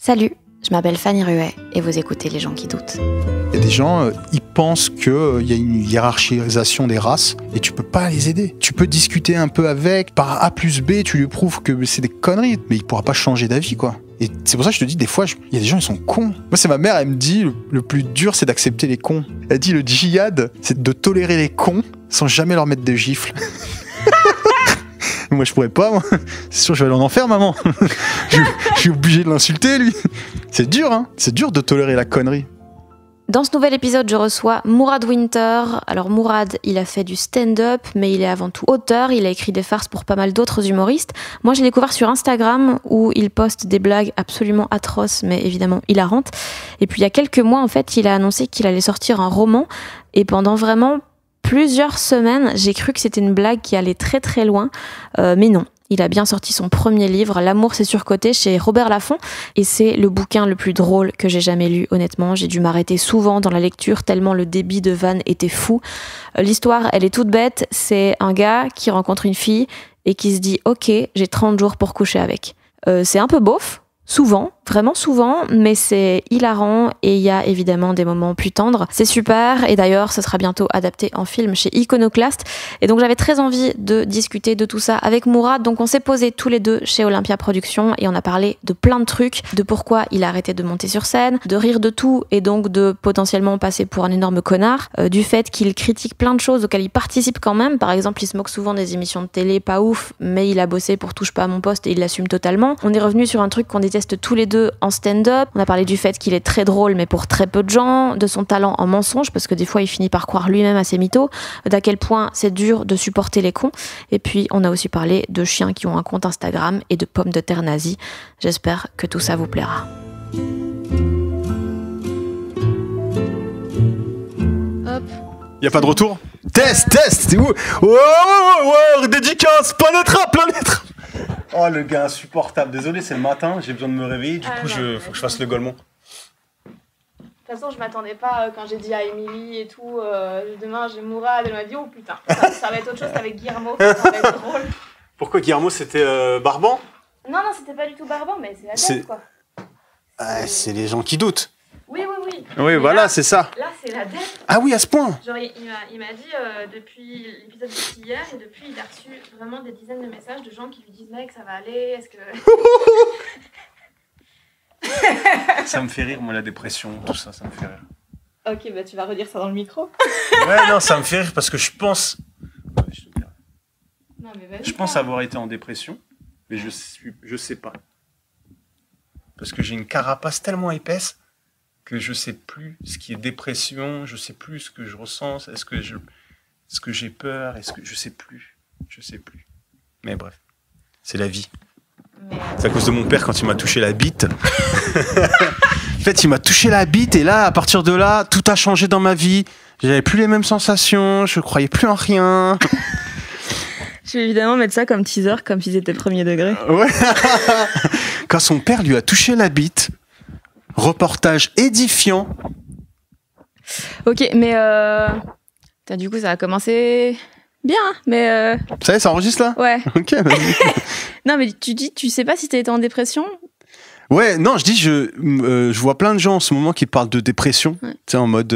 Salut, je m'appelle Fanny Ruet et vous écoutez Les gens qui doutent. Il y a des gens, ils pensent qu'il y a une hiérarchisation des races et tu peux pas les aider. Tu peux discuter un peu avec, par A plus B, tu lui prouves que c'est des conneries, mais il pourra pas changer d'avis, quoi. Et c'est pour ça que je te dis, des fois, il y a des gens, ils sont cons. Moi, c'est ma mère, elle me dit, le plus dur, c'est d'accepter les cons. Elle dit, le djihad, c'est de tolérer les cons sans jamais leur mettre de gifles. Moi, je pourrais pas, moi. C'est sûr, je vais aller en enfer, maman. Je suis obligé de l'insulter, lui. C'est dur, hein. C'est dur de tolérer la connerie. Dans ce nouvel épisode, je reçois Mourad Winter. Alors Mourad, il a fait du stand-up, mais il est avant tout auteur. Il a écrit des farces pour pas mal d'autres humoristes. Moi, je l'ai découvert sur Instagram, où il poste des blagues absolument atroces, mais évidemment hilarantes. Et puis il y a quelques mois, en fait, il a annoncé qu'il allait sortir un roman. Et pendant vraiment plusieurs semaines, j'ai cru que c'était une blague qui allait très très loin, mais non. Il a bien sorti son premier livre, L'amour c'est surcoté, chez Robert Laffont, et c'est le bouquin le plus drôle que j'ai jamais lu, honnêtement. J'ai dû m'arrêter souvent dans la lecture tellement le débit de vannes était fou. L'histoire, elle est toute bête, c'est un gars qui rencontre une fille et qui se dit « Ok, j'ai 30 jours pour coucher avec ». C'est un peu beauf. Souvent, vraiment souvent, mais c'est hilarant et il y a évidemment des moments plus tendres. C'est super et d'ailleurs, ce sera bientôt adapté en film chez Iconoclast. Et donc j'avais très envie de discuter de tout ça avec Mourad. Donc on s'est posés tous les deux chez Olympia Productions et on a parlé de plein de trucs, de pourquoi il a arrêté de monter sur scène, de rire de tout et donc de potentiellement passer pour un énorme connard, du fait qu'il critique plein de choses auxquelles il participe quand même. Par exemple, il se moque souvent des émissions de télé pas ouf, mais il a bossé pour Touche pas à mon poste et il l'assume totalement. On est revenu sur un truc qu'on déteste tous les deux en stand-up. On a parlé du fait qu'il est très drôle mais pour très peu de gens, de son talent en mensonge parce que des fois il finit par croire lui-même à ses mythos, d'à quel point c'est dur de supporter les cons. Et puis on a aussi parlé de chiens qui ont un compte Instagram et de pommes de terre nazies. J'espère que tout ça vous plaira. Hop. Y a pas de retour? Test, c'est où? Ouais, dédicace, planète rap. Oh, le gars insupportable. Désolé, c'est le matin, j'ai besoin de me réveiller, du coup, faut que je fasse le golemon. De toute façon, je m'attendais pas quand j'ai dit à Émilie et tout, demain j'ai Mourad, elle m'a dit oh putain, ça va être autre chose qu'avec Guillermo, ça va être drôle. Pourquoi Guillermo, c'était Barban? Non, c'était pas du tout Barban, mais c'est la dette quoi. C'est les gens qui doutent. Oui. Oui, voilà, c'est ça. Là, c'est la dette. Ah oui, à ce point. Genre, il m'a dit depuis l'épisode d'hier, et depuis, il a reçu vraiment des dizaines de messages de gens qui lui disent mec, ça va aller, est-ce que. Ça me fait rire, moi, la dépression, tout ça, ça me fait rire. Ok, bah tu vas redire ça dans le micro. Ouais, non, ça me fait rire parce que je pense. Non, mais vas-y. Je pense avoir été en dépression, mais je sais pas. Parce que j'ai une carapace tellement épaisse que je sais plus ce qui est dépression, je sais plus ce que je ressens, est-ce que j'ai peur, je sais plus. Mais bref, c'est la vie. C'est à cause de mon père quand il m'a touché la bite. En fait, il m'a touché la bite et là, à partir de là, tout a changé dans ma vie. J'avais plus les mêmes sensations, je croyais plus en rien. Je vais évidemment mettre ça comme teaser, comme si c'était premier degré. Ouais. Quand son père lui a touché la bite, reportage édifiant. Ok, mais du coup, ça a commencé bien, mais. Ça y est, ça enregistre là? Ouais. Ok, vas-y. Non, mais tu sais pas si t'étais en dépression? Ouais, non, je dis, je vois plein de gens en ce moment qui parlent de dépression, tu sais, en mode,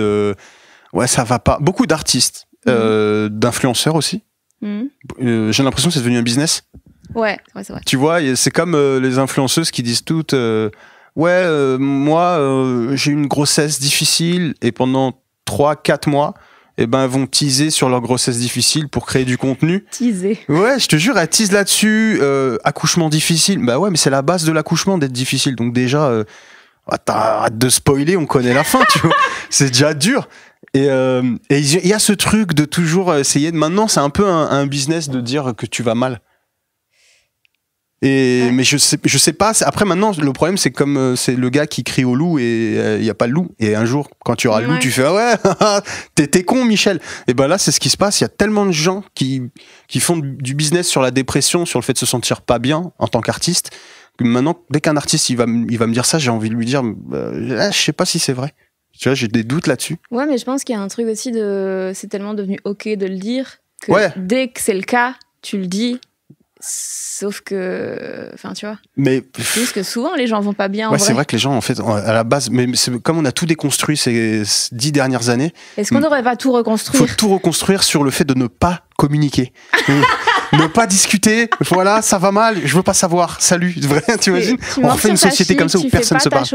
ouais, ça va pas. Beaucoup d'artistes, d'influenceurs aussi. J'ai l'impression que c'est devenu un business. Ouais, c'est vrai. Tu vois, c'est comme les influenceuses qui disent toutes, moi, j'ai eu une grossesse difficile et pendant 3-4 mois, elles vont teaser sur leur grossesse difficile pour créer du contenu. Teaser. Ouais, je te jure, elles teasent là-dessus. Accouchement difficile. Bah ouais, mais c'est la base de l'accouchement d'être difficile. Donc déjà, arrête de spoiler, on connaît la fin, tu vois. C'est déjà dur. Et il y a ce truc de toujours essayer de... Maintenant, c'est un peu un business de dire que tu vas mal. Mais je sais pas. Après, maintenant, le problème, c'est comme c'est le gars qui crie au loup et il n'y a pas le loup. Et un jour, quand tu auras le loup, tu fais ah ouais, t'es con, Michel. Et là, c'est ce qui se passe. Il y a tellement de gens qui font du business sur la dépression, sur le fait de se sentir pas bien en tant qu'artiste, que maintenant, dès qu'un artiste il va me dire ça, j'ai envie de lui dire je sais pas si c'est vrai. Tu vois, j'ai des doutes là-dessus. Ouais, mais je pense qu'il y a un truc aussi c'est tellement devenu ok de le dire que dès que c'est le cas, tu le dis. Sauf que, enfin, tu vois. Mais C'est juste que souvent, les gens vont pas bien. ouais, c'est vrai que les gens, en fait, à la base, mais comme on a tout déconstruit ces 10 dernières années, est-ce qu'on n'aurait pas tout il reconstruire? faut tout reconstruire sur le fait de ne pas communiquer. Ne pas discuter, voilà, ça va mal, je veux pas savoir, salut, t'imagines? On refait une société comme ça où personne se parle.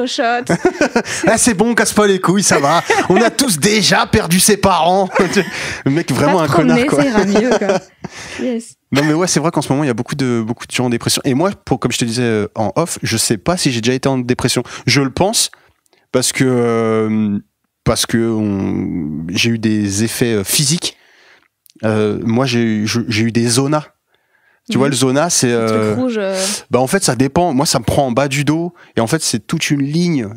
Ah, c'est bon, casse pas les couilles, ça va. On a tous déjà perdu ses parents. Le mec, vraiment un connard, quoi. Ça ira mieux, quoi. Yes. Non, mais ouais, c'est vrai qu'en ce moment, il y a beaucoup de gens en dépression. Et moi, comme je te disais en off, je sais pas si j'ai déjà été en dépression. Je le pense parce que j'ai eu des effets physiques. Moi, j'ai eu des zonas. Tu vois, le zona, c'est... Le truc rouge. Bah, en fait, ça dépend. Moi, ça me prend en bas du dos. Et en fait, c'est toute une ligne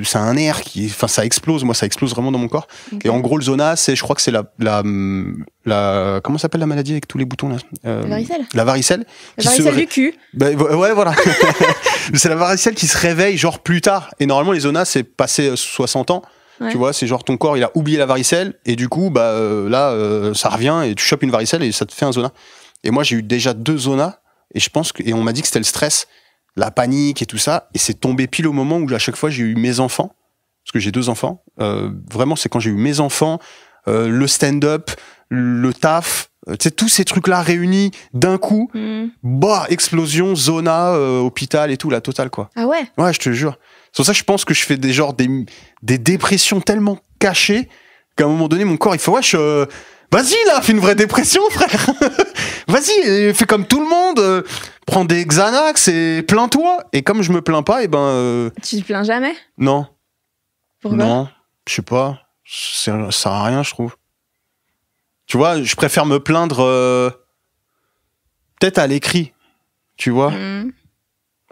c'est un nerf enfin, ça explose. Moi, ça explose vraiment dans mon corps. Okay. Et en gros, le zona, je crois que c'est comment s'appelle la maladie avec tous les boutons, là? La varicelle. La varicelle. La varicelle du cul. Bah, ouais, voilà. C'est la varicelle qui se réveille, genre, plus tard. Et normalement, les zonas, c'est passé 60 ans. Ouais. Tu vois, c'est genre ton corps, il a oublié la varicelle. Et du coup, là, ça revient et tu chopes une varicelle et ça te fait un zona. Et moi, j'ai eu déjà 2 zonas, et et on m'a dit que c'était le stress, la panique et tout ça, et c'est tombé pile au moment où à chaque fois j'ai eu mes enfants, parce que j'ai 2 enfants. Vraiment, c'est quand j'ai eu mes enfants, le stand-up, le taf, tu sais, tous ces trucs-là réunis d'un coup, explosion, zona, hôpital et tout, la totale, quoi. Ah ouais? Ouais, je te jure. C'est pour ça que je pense que je fais des dépressions tellement cachées qu'à un moment donné, mon corps, il fait vas-y là, fais une vraie dépression, frère. Vas-y, fais comme tout le monde, prends des Xanax et plains-toi. Et comme je me plains pas, Tu te plains jamais? Non. Pourquoi? Non, je sais pas. Ça sert à rien, je trouve. Tu vois, je préfère me plaindre peut-être à l'écrit, tu vois.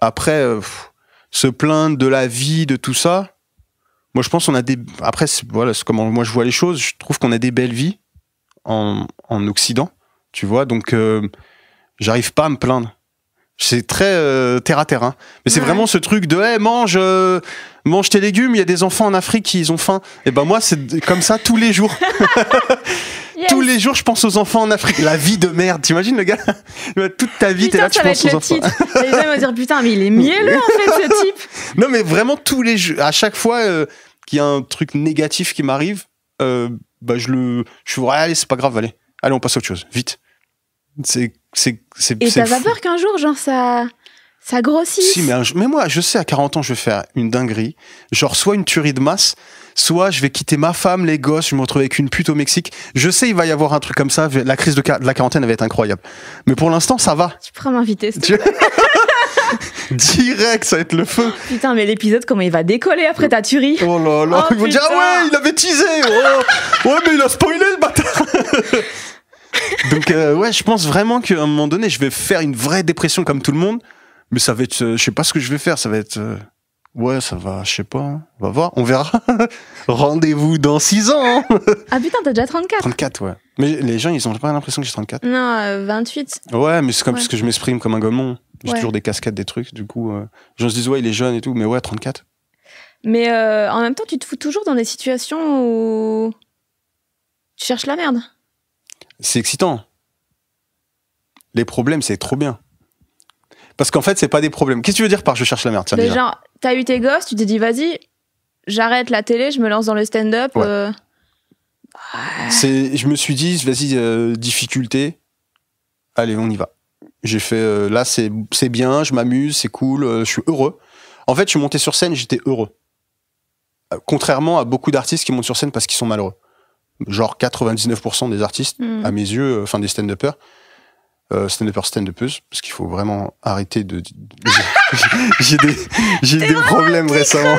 Après, se plaindre de la vie, de tout ça. Moi, je pense qu'on a des... Après, voilà, c'est comment moi je vois les choses. Je trouve qu'on a des belles vies en Occident, tu vois, donc j'arrive pas à me plaindre. C'est très terre à terre, hein. Mais c'est vraiment ce truc de hey, mange tes légumes, il y a des enfants en Afrique qui ont faim. Et ben moi, c'est comme ça tous les jours. Yes. Tous les jours, je pense aux enfants en Afrique. La vie de merde, t'imagines le gars? Toute ta vie, t'es là, tu penses aux enfants. Les gens vont dire putain, mais il est mielleux en fait ce type. Non, mais vraiment tous les jours, à chaque fois qu'il y a un truc négatif qui m'arrive, je suis allez, c'est pas grave, allez, on passe à autre chose, vite. Et t'as pas peur qu'un jour, genre, ça grossisse? Si, mais moi, je sais, à 40 ans, je vais faire une dinguerie. Genre, soit une tuerie de masse, soit je vais quitter ma femme, les gosses, je vais me retrouver avec une pute au Mexique. Je sais, il va y avoir un truc comme ça. La crise de la quarantaine, elle va être incroyable. Mais pour l'instant, ça va. Tu pourras m'inviter, Direct, ça va être le feu. Putain, mais l'épisode, comment il va décoller après ta tuerie? Oh là là, ils vont dire, ah ouais, il avait teasé. Ouais, mais il a spoilé, le bâtard. Donc, ouais, je pense vraiment qu'à un moment donné, je vais faire une vraie dépression comme tout le monde. Mais ça va être, je sais pas ce que je vais faire, ça va être, ouais, ça va, je sais pas, on va voir, on verra. Rendez-vous dans 6 ans. Ah putain, t'as déjà 34. 34, ouais. Mais les gens, ils ont pas l'impression que j'ai 34. Non, 28. Ouais, mais c'est comme parce que je m'exprime comme un gommon. J'ai toujours des casquettes, des trucs, du coup, les gens se disent, ouais, il est jeune et tout, mais ouais, 34. Mais en même temps, tu te fous toujours dans des situations où tu cherches la merde. C'est excitant. Les problèmes, c'est trop bien. Parce qu'en fait, c'est pas des problèmes. Qu'est-ce que tu veux dire par je cherche la merde? Mais genre, t'as eu tes gosses, tu t'es dit, vas-y, j'arrête la télé, je me lance dans le stand-up. Ouais. Je me suis dit, vas-y, difficulté. Allez, on y va. J'ai fait, là, c'est bien, je m'amuse, c'est cool, je suis heureux. En fait, je suis monté sur scène, j'étais heureux. Contrairement à beaucoup d'artistes qui montent sur scène parce qu'ils sont malheureux. Genre 99% des artistes, à mes yeux, enfin des stand-uppers, stand-uppeuses, parce qu'il faut vraiment arrêter de... J'ai des problèmes récemment.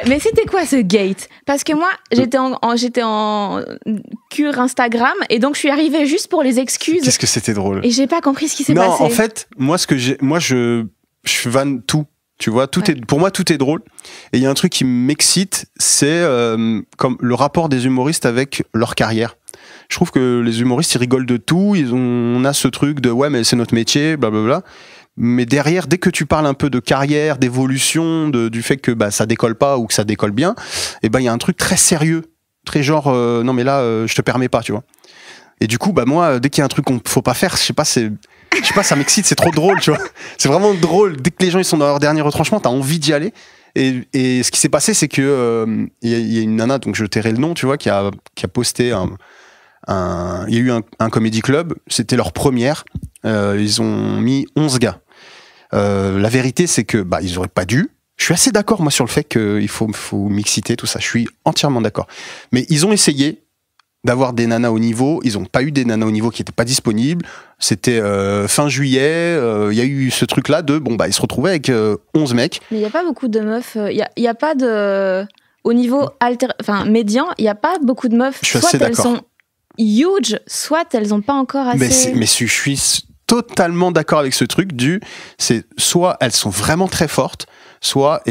mais c'était quoi ce gate? Parce que moi, j'étais en cure Instagram, et donc je suis arrivée juste pour les excuses. Qu'est-ce que c'était drôle. Et j'ai pas compris ce qui s'est passé. Non, en fait, moi, je vanne tout. Tu vois, pour moi, tout est drôle. Et il y a un truc qui m'excite, c'est comme le rapport des humoristes avec leur carrière. Je trouve que les humoristes, ils rigolent de tout. On a ce truc de ouais, mais c'est notre métier, blablabla. Mais derrière, dès que tu parles un peu de carrière, d'évolution, du fait que ça décolle pas ou que ça décolle bien, et il y a un truc très sérieux, très genre non mais là, je te permets pas, tu vois. Et du coup, moi, dès qu'il y a un truc qu'on faut pas faire, je sais pas, Je sais pas, ça m'excite, c'est trop drôle, tu vois. C'est vraiment drôle. Dès que les gens ils sont dans leur dernier retranchement, t'as envie d'y aller. Et ce qui s'est passé, c'est que il y a une nana, donc je tairai le nom, tu vois, qui a posté il y a eu un comédie club, c'était leur première. Ils ont mis 11 gars. La vérité, c'est que ils auraient pas dû. Je suis assez d'accord, moi, sur le fait qu'il faut mixiter, tout ça. Je suis entièrement d'accord. Mais ils ont essayé d'avoir des nanas au niveau. Ils n'ont pas eu des nanas au niveau qui n'étaient pas disponibles. C'était fin juillet. Il y a eu ce truc-là de, ils se retrouvaient avec 11 mecs. Mais il n'y a pas beaucoup de meufs. Il y a pas de... Au niveau médian, il n'y a pas beaucoup de meufs. Je suis soit assez elles d'accord. sont huge, soit elles n'ont pas encore assez... Mais je suis totalement d'accord avec ce truc c'est soit elles sont vraiment très fortes, soit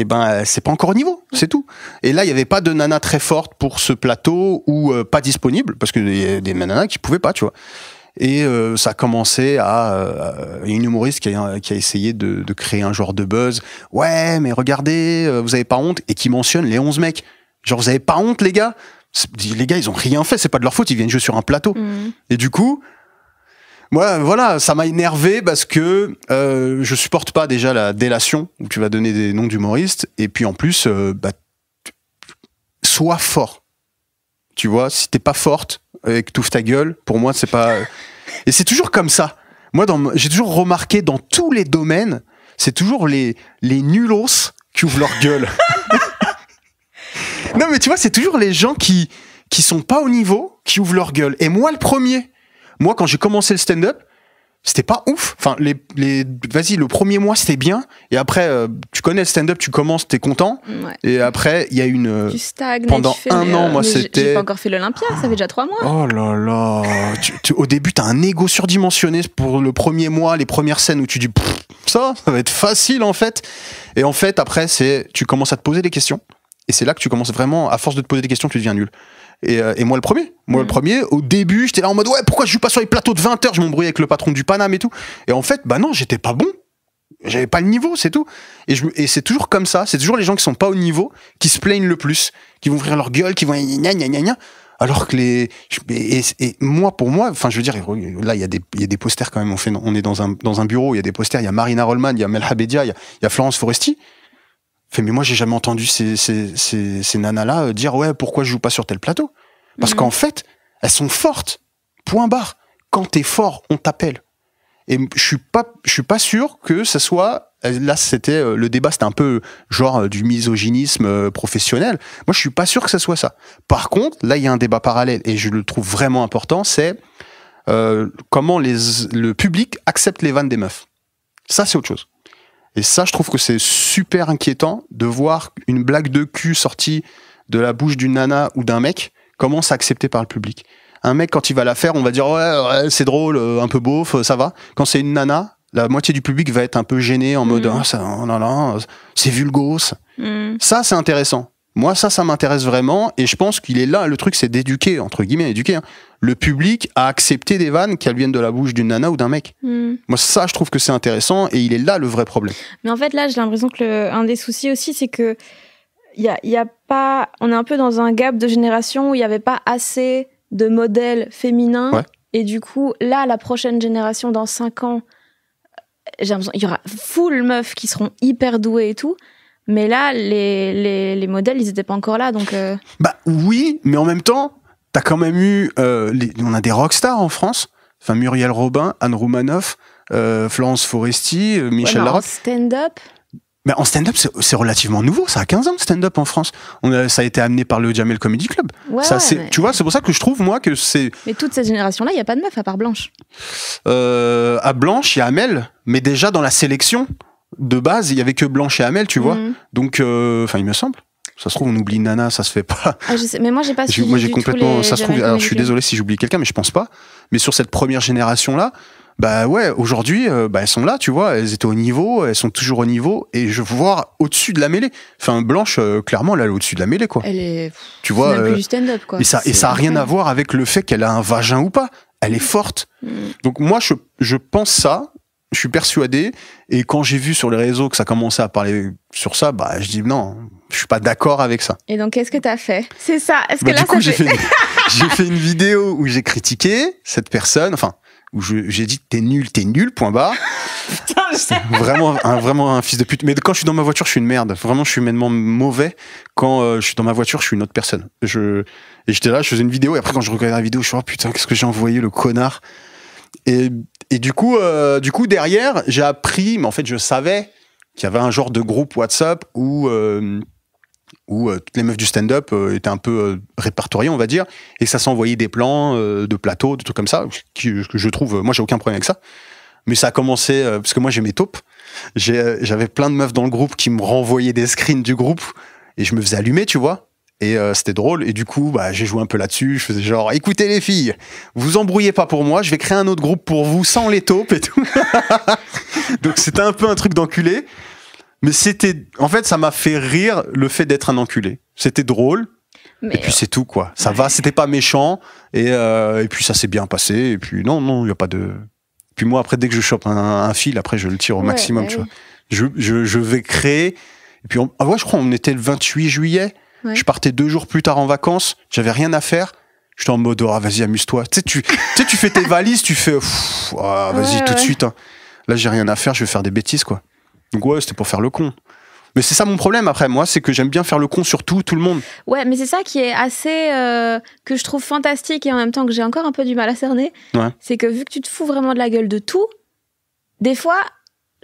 c'est pas encore au niveau, c'est tout. Et là il y avait pas de nana très forte pour ce plateau ou pas disponible parce que il y a des nanas qui pouvaient pas, tu vois. Et ça a commencé à une humoriste qui a essayé de créer un genre de buzz. Ouais, mais regardez, vous avez pas honte, et qui mentionne les 11 mecs. Genre, vous avez pas honte, les gars? Les gars, ils ont rien fait, c'est pas de leur faute, ils viennent jouer sur un plateau. Et du coup, moi, voilà, ça m'a énervé parce que je supporte pas déjà la délation où tu vas donner des noms d'humoristes, et puis en plus, sois fort. Tu vois, si t'es pas forte, étouffe ta gueule, pour moi, c'est pas... Et c'est toujours comme ça. Moi, j'ai toujours remarqué dans tous les domaines, c'est toujours les nulos qui ouvrent leur gueule. Non, mais tu vois, c'est toujours les gens qui sont pas au niveau, qui ouvrent leur gueule. Et moi, le premier. Moi, quand j'ai commencé le stand-up, c'était pas ouf. Enfin, vas-y, le premier mois, c'était bien. Et après, tu connais le stand-up, tu commences, t'es content. Ouais. Et après, il y a Tu stagnes. pendant un an, moi, c'était... J'ai pas encore fait l'Olympia, ça fait déjà 3 mois. Oh là là. Au début, t'as un ego surdimensionné pour le premier mois, les premières scènes où tu dis, ça va être facile, en fait. Et en fait, après, tu commences à te poser des questions. Et c'est là que tu commences vraiment, à force de te poser des questions, tu deviens nul. Et moi, le premier, au début, j'étais là en mode, ouais, pourquoi je joue pas sur les plateaux de 20h? Je m'embrouillais avec le patron du Paname et tout. Et en fait, non, j'étais pas bon. J'avais pas le niveau, c'est tout. Et c'est toujours comme ça. C'est toujours les gens qui sont pas au niveau qui se plaignent le plus, qui vont ouvrir leur gueule, qui vont gna gna gna gna. Alors que pour moi, enfin, je veux dire, là, il y a des posters quand même. On est dans un bureau, il y a des posters, il y a Marina Rollman, il y a Mel Habedia, il y a Florence Foresti. Mais moi, j'ai jamais entendu ces nanas-là dire, ouais, pourquoi je joue pas sur tel plateau? Parce qu'en fait, elles sont fortes. Point barre. Quand t'es fort, on t'appelle. Et je suis pas sûr que ça soit... Là, le débat, c'était un peu genre du misogynisme professionnel. Moi, je suis pas sûr que ça soit ça. Par contre, là, il y a un débat parallèle, et je le trouve vraiment important, c'est comment le public accepte les vannes des meufs. Ça, c'est autre chose. Et ça, je trouve que c'est super inquiétant de voir une blague de cul sortie de la bouche d'une nana ou d'un mec commence à accepter par le public. Un mec, quand il va la faire, on va dire ouais, c'est drôle, un peu beauf, ça va. Quand c'est une nana, la moitié du public va être un peu gêné en mode c'est vulgose. Ça, c'est intéressant. Moi, ça m'intéresse vraiment, et je pense qu'il est là, le truc, c'est d'éduquer, entre guillemets, le public à accepter des vannes qu'elles viennent de la bouche d'une nana ou d'un mec. Moi, ça, je trouve que c'est intéressant, et il est là le vrai problème. Mais en fait, là, j'ai l'impression que un des soucis aussi, c'est que y a pas, on est un peu dans un gap de génération où il n'y avait pas assez de modèles féminins, et du coup, là, la prochaine génération, dans 5 ans, j'ai l'impression qu'il y aura full meufs qui seront hyper douées et tout. Mais là, les modèles, ils n'étaient pas encore là, donc... Oui, mais en même temps, t'as quand même eu... on a des rockstars en France. Enfin, Muriel Robin, Anne Roumanoff, Florence Foresti, Michel Larocque. En stand-up... Mais en stand-up, c'est relativement nouveau. Ça a 15 ans, le stand-up en France. Ça a été amené par le Jamel Comedy Club. Tu vois, c'est pour ça que je trouve, moi, que c'est... Mais toute cette génération-là, il n'y a pas de meuf à part Blanche. À Blanche, il y a Amel. Mais déjà, dans la sélection... De base, il y avait que Blanche et Amel, tu vois. Donc, il me semble. Ça se trouve, on oublie Nana, ça se fait pas. Je sais, mais moi, j'ai pas suivi. Moi, j'ai complètement. Ça se trouve. Alors, je suis désolé si j'oublie quelqu'un, mais je pense pas. Mais sur cette première génération-là, aujourd'hui, elles sont là, tu vois. Elles étaient au niveau, elles sont toujours au niveau, et je veux voir au-dessus de la mêlée. Enfin, Blanche, clairement, elle est au-dessus de la mêlée, quoi. Elle est. Tu vois. Même plus du stand-up, quoi. Et ça a rien à voir avec le fait qu'elle a un vagin ou pas. Elle est forte. Donc moi, je pense ça. Je suis persuadé, et quand j'ai vu sur les réseaux que ça commençait à parler sur ça, je dis non, je suis pas d'accord avec ça. Et donc, qu'est-ce que t'as fait? C'est ça. Est-ce que là, du coup, j'ai fait une vidéo où j'ai critiqué cette personne, enfin, où j'ai dit t'es nul, point barre. Putain, je sais. Vraiment un fils de pute. Mais quand je suis dans ma voiture, je suis une merde. Vraiment, je suis humainement mauvais. Quand je suis dans ma voiture, je suis une autre personne. Et j'étais là, je faisais une vidéo, et après, quand je regardais la vidéo, je suis oh putain, qu'est-ce que j'ai envoyé, le connard. Et du coup, derrière, j'ai appris, mais en fait, je savais qu'il y avait un genre de groupe WhatsApp où toutes les meufs du stand-up étaient un peu répertoriées, on va dire, et ça s'envoyait des plans de plateaux, des trucs comme ça, que je trouve, moi, j'ai aucun problème avec ça. Mais ça a commencé, parce que moi, j'ai mes taupes. J'avais plein de meufs dans le groupe qui me renvoyaient des screens du groupe, et je me faisais allumer, tu vois. Et c'était drôle. Et du coup, bah, j'ai joué un peu là-dessus. Je faisais genre, écoutez les filles, vous embrouillez pas pour moi, je vais créer un autre groupe pour vous sans les taupes et tout. Donc c'était un peu un truc d'enculé. Mais en fait, ça m'a fait rire le fait d'être un enculé. C'était drôle. Mais et puis c'est tout, quoi. Ça va, c'était pas méchant. Et puis ça s'est bien passé. Et puis non, il n'y a pas de... Puis moi, après, dès que je chope un fil, après, je le tire au maximum, tu vois. Je vais créer... Et puis, je crois on était le 28 juillet. Ouais. Je partais 2 jours plus tard en vacances. J'avais rien à faire. J'étais en mode, vas-y, amuse-toi. Tu fais tes valises, tu fais, vas-y, tout de suite. Hein. Là, j'ai rien à faire, je vais faire des bêtises, quoi. Donc, ouais, c'était pour faire le con. Mais c'est ça mon problème après, moi, c'est que j'aime bien faire le con sur tout le monde. Ouais, mais c'est ça qui est assez. Que je trouve fantastique et en même temps que j'ai encore un peu du mal à cerner. Ouais. C'est que vu que tu te fous vraiment de la gueule de tout, des fois.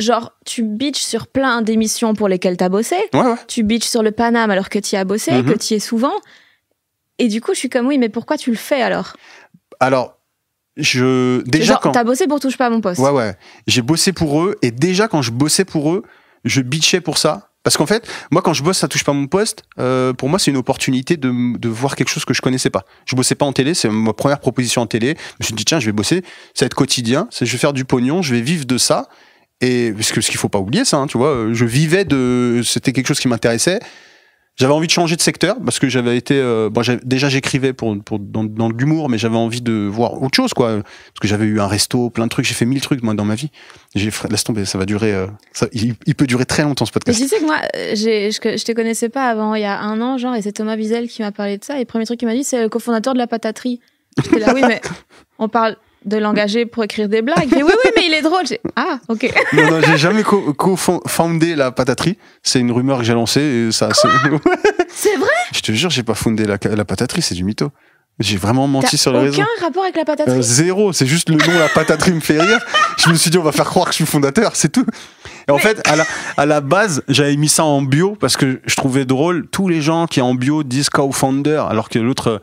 Genre, tu bitches sur plein d'émissions pour lesquelles t'as bossé. Ouais. Tu bitches sur le Paname alors que t'y as bossé, que t'y es souvent. Et du coup, je suis comme, oui, mais pourquoi tu le fais alors ? Alors, t'as bossé pour Touche pas à mon poste. Ouais. J'ai bossé pour eux. Et déjà, quand je bossais pour eux, je bitchais pour ça. Parce qu'en fait, moi, quand je bosse, ça touche pas à mon poste. Pour moi, c'est une opportunité de voir quelque chose que je connaissais pas. Je bossais pas en télé. C'est ma première proposition en télé. Je me suis dit, tiens, je vais bosser. Ça va être quotidien. Je vais faire du pognon. Je vais vivre de ça. Et parce qu'il faut pas oublier ça, hein, tu vois, c'était quelque chose qui m'intéressait. J'avais envie de changer de secteur parce que j'avais été, déjà j'écrivais dans l'humour, mais j'avais envie de voir autre chose, quoi. Parce que j'avais eu un resto, plein de trucs, j'ai fait 1000 trucs moi dans ma vie. Laisse tomber, ça va durer, il peut durer très longtemps ce podcast. Mais tu sais que moi, je te connaissais pas avant, il y a 1 an, genre, et c'est Thomas Wiesel qui m'a parlé de ça. Et le premier truc qu'il m'a dit, c'est le cofondateur de la pataterie. J'étais là, oui, mais on parle de l'engager pour écrire des blagues. Mais oui, mais il est drôle. Ah, ok. Non, j'ai jamais co-fondé la pataterie. C'est une rumeur que j'ai lancée. Et ça, c'est vrai ? Je te jure, j'ai pas fondé la pataterie, c'est du mytho. J'ai vraiment menti sur les réseaux. Aucun rapport avec la pataterie ? Zéro, c'est juste le nom, la pataterie me fait rire. Je me suis dit, on va faire croire que je suis fondateur, c'est tout. Et en fait, à la base, j'avais mis ça en bio parce que je trouvais drôle. Tous les gens qui en bio disent co-founder, alors que l'autre,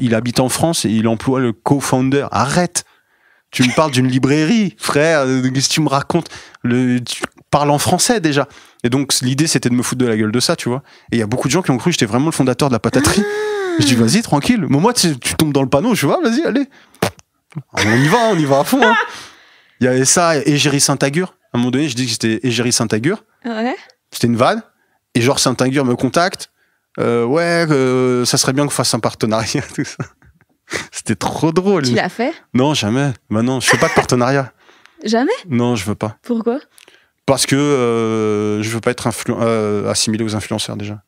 il habite en France et il emploie le co-founder. Arrête! Tu me parles d'une librairie, frère, qu'est-ce que tu me racontes? Tu parles en français déjà. Et donc, l'idée, c'était de me foutre de la gueule de ça, tu vois. Et il y a beaucoup de gens qui ont cru que j'étais vraiment le fondateur de la pataterie. Je dis, vas-y, tranquille. Mais moi, tu tombes dans le panneau, je vois, vas-y, allez. On y va à fond. Hein. Il y avait ça, Égérie Saint-Agur. À un moment donné, je dis que c'était Égérie Saint-Agur. Ouais. C'était une vanne. Et genre, Saint-Agur me contacte. Ça serait bien qu'on fasse un partenariat, tout ça. C'était trop drôle. Tu l'as fait ? Non, jamais. Bah non, je fais pas de partenariat. Jamais ? Non, je veux pas. Pourquoi ? Parce que je veux pas être assimilé aux influenceurs déjà.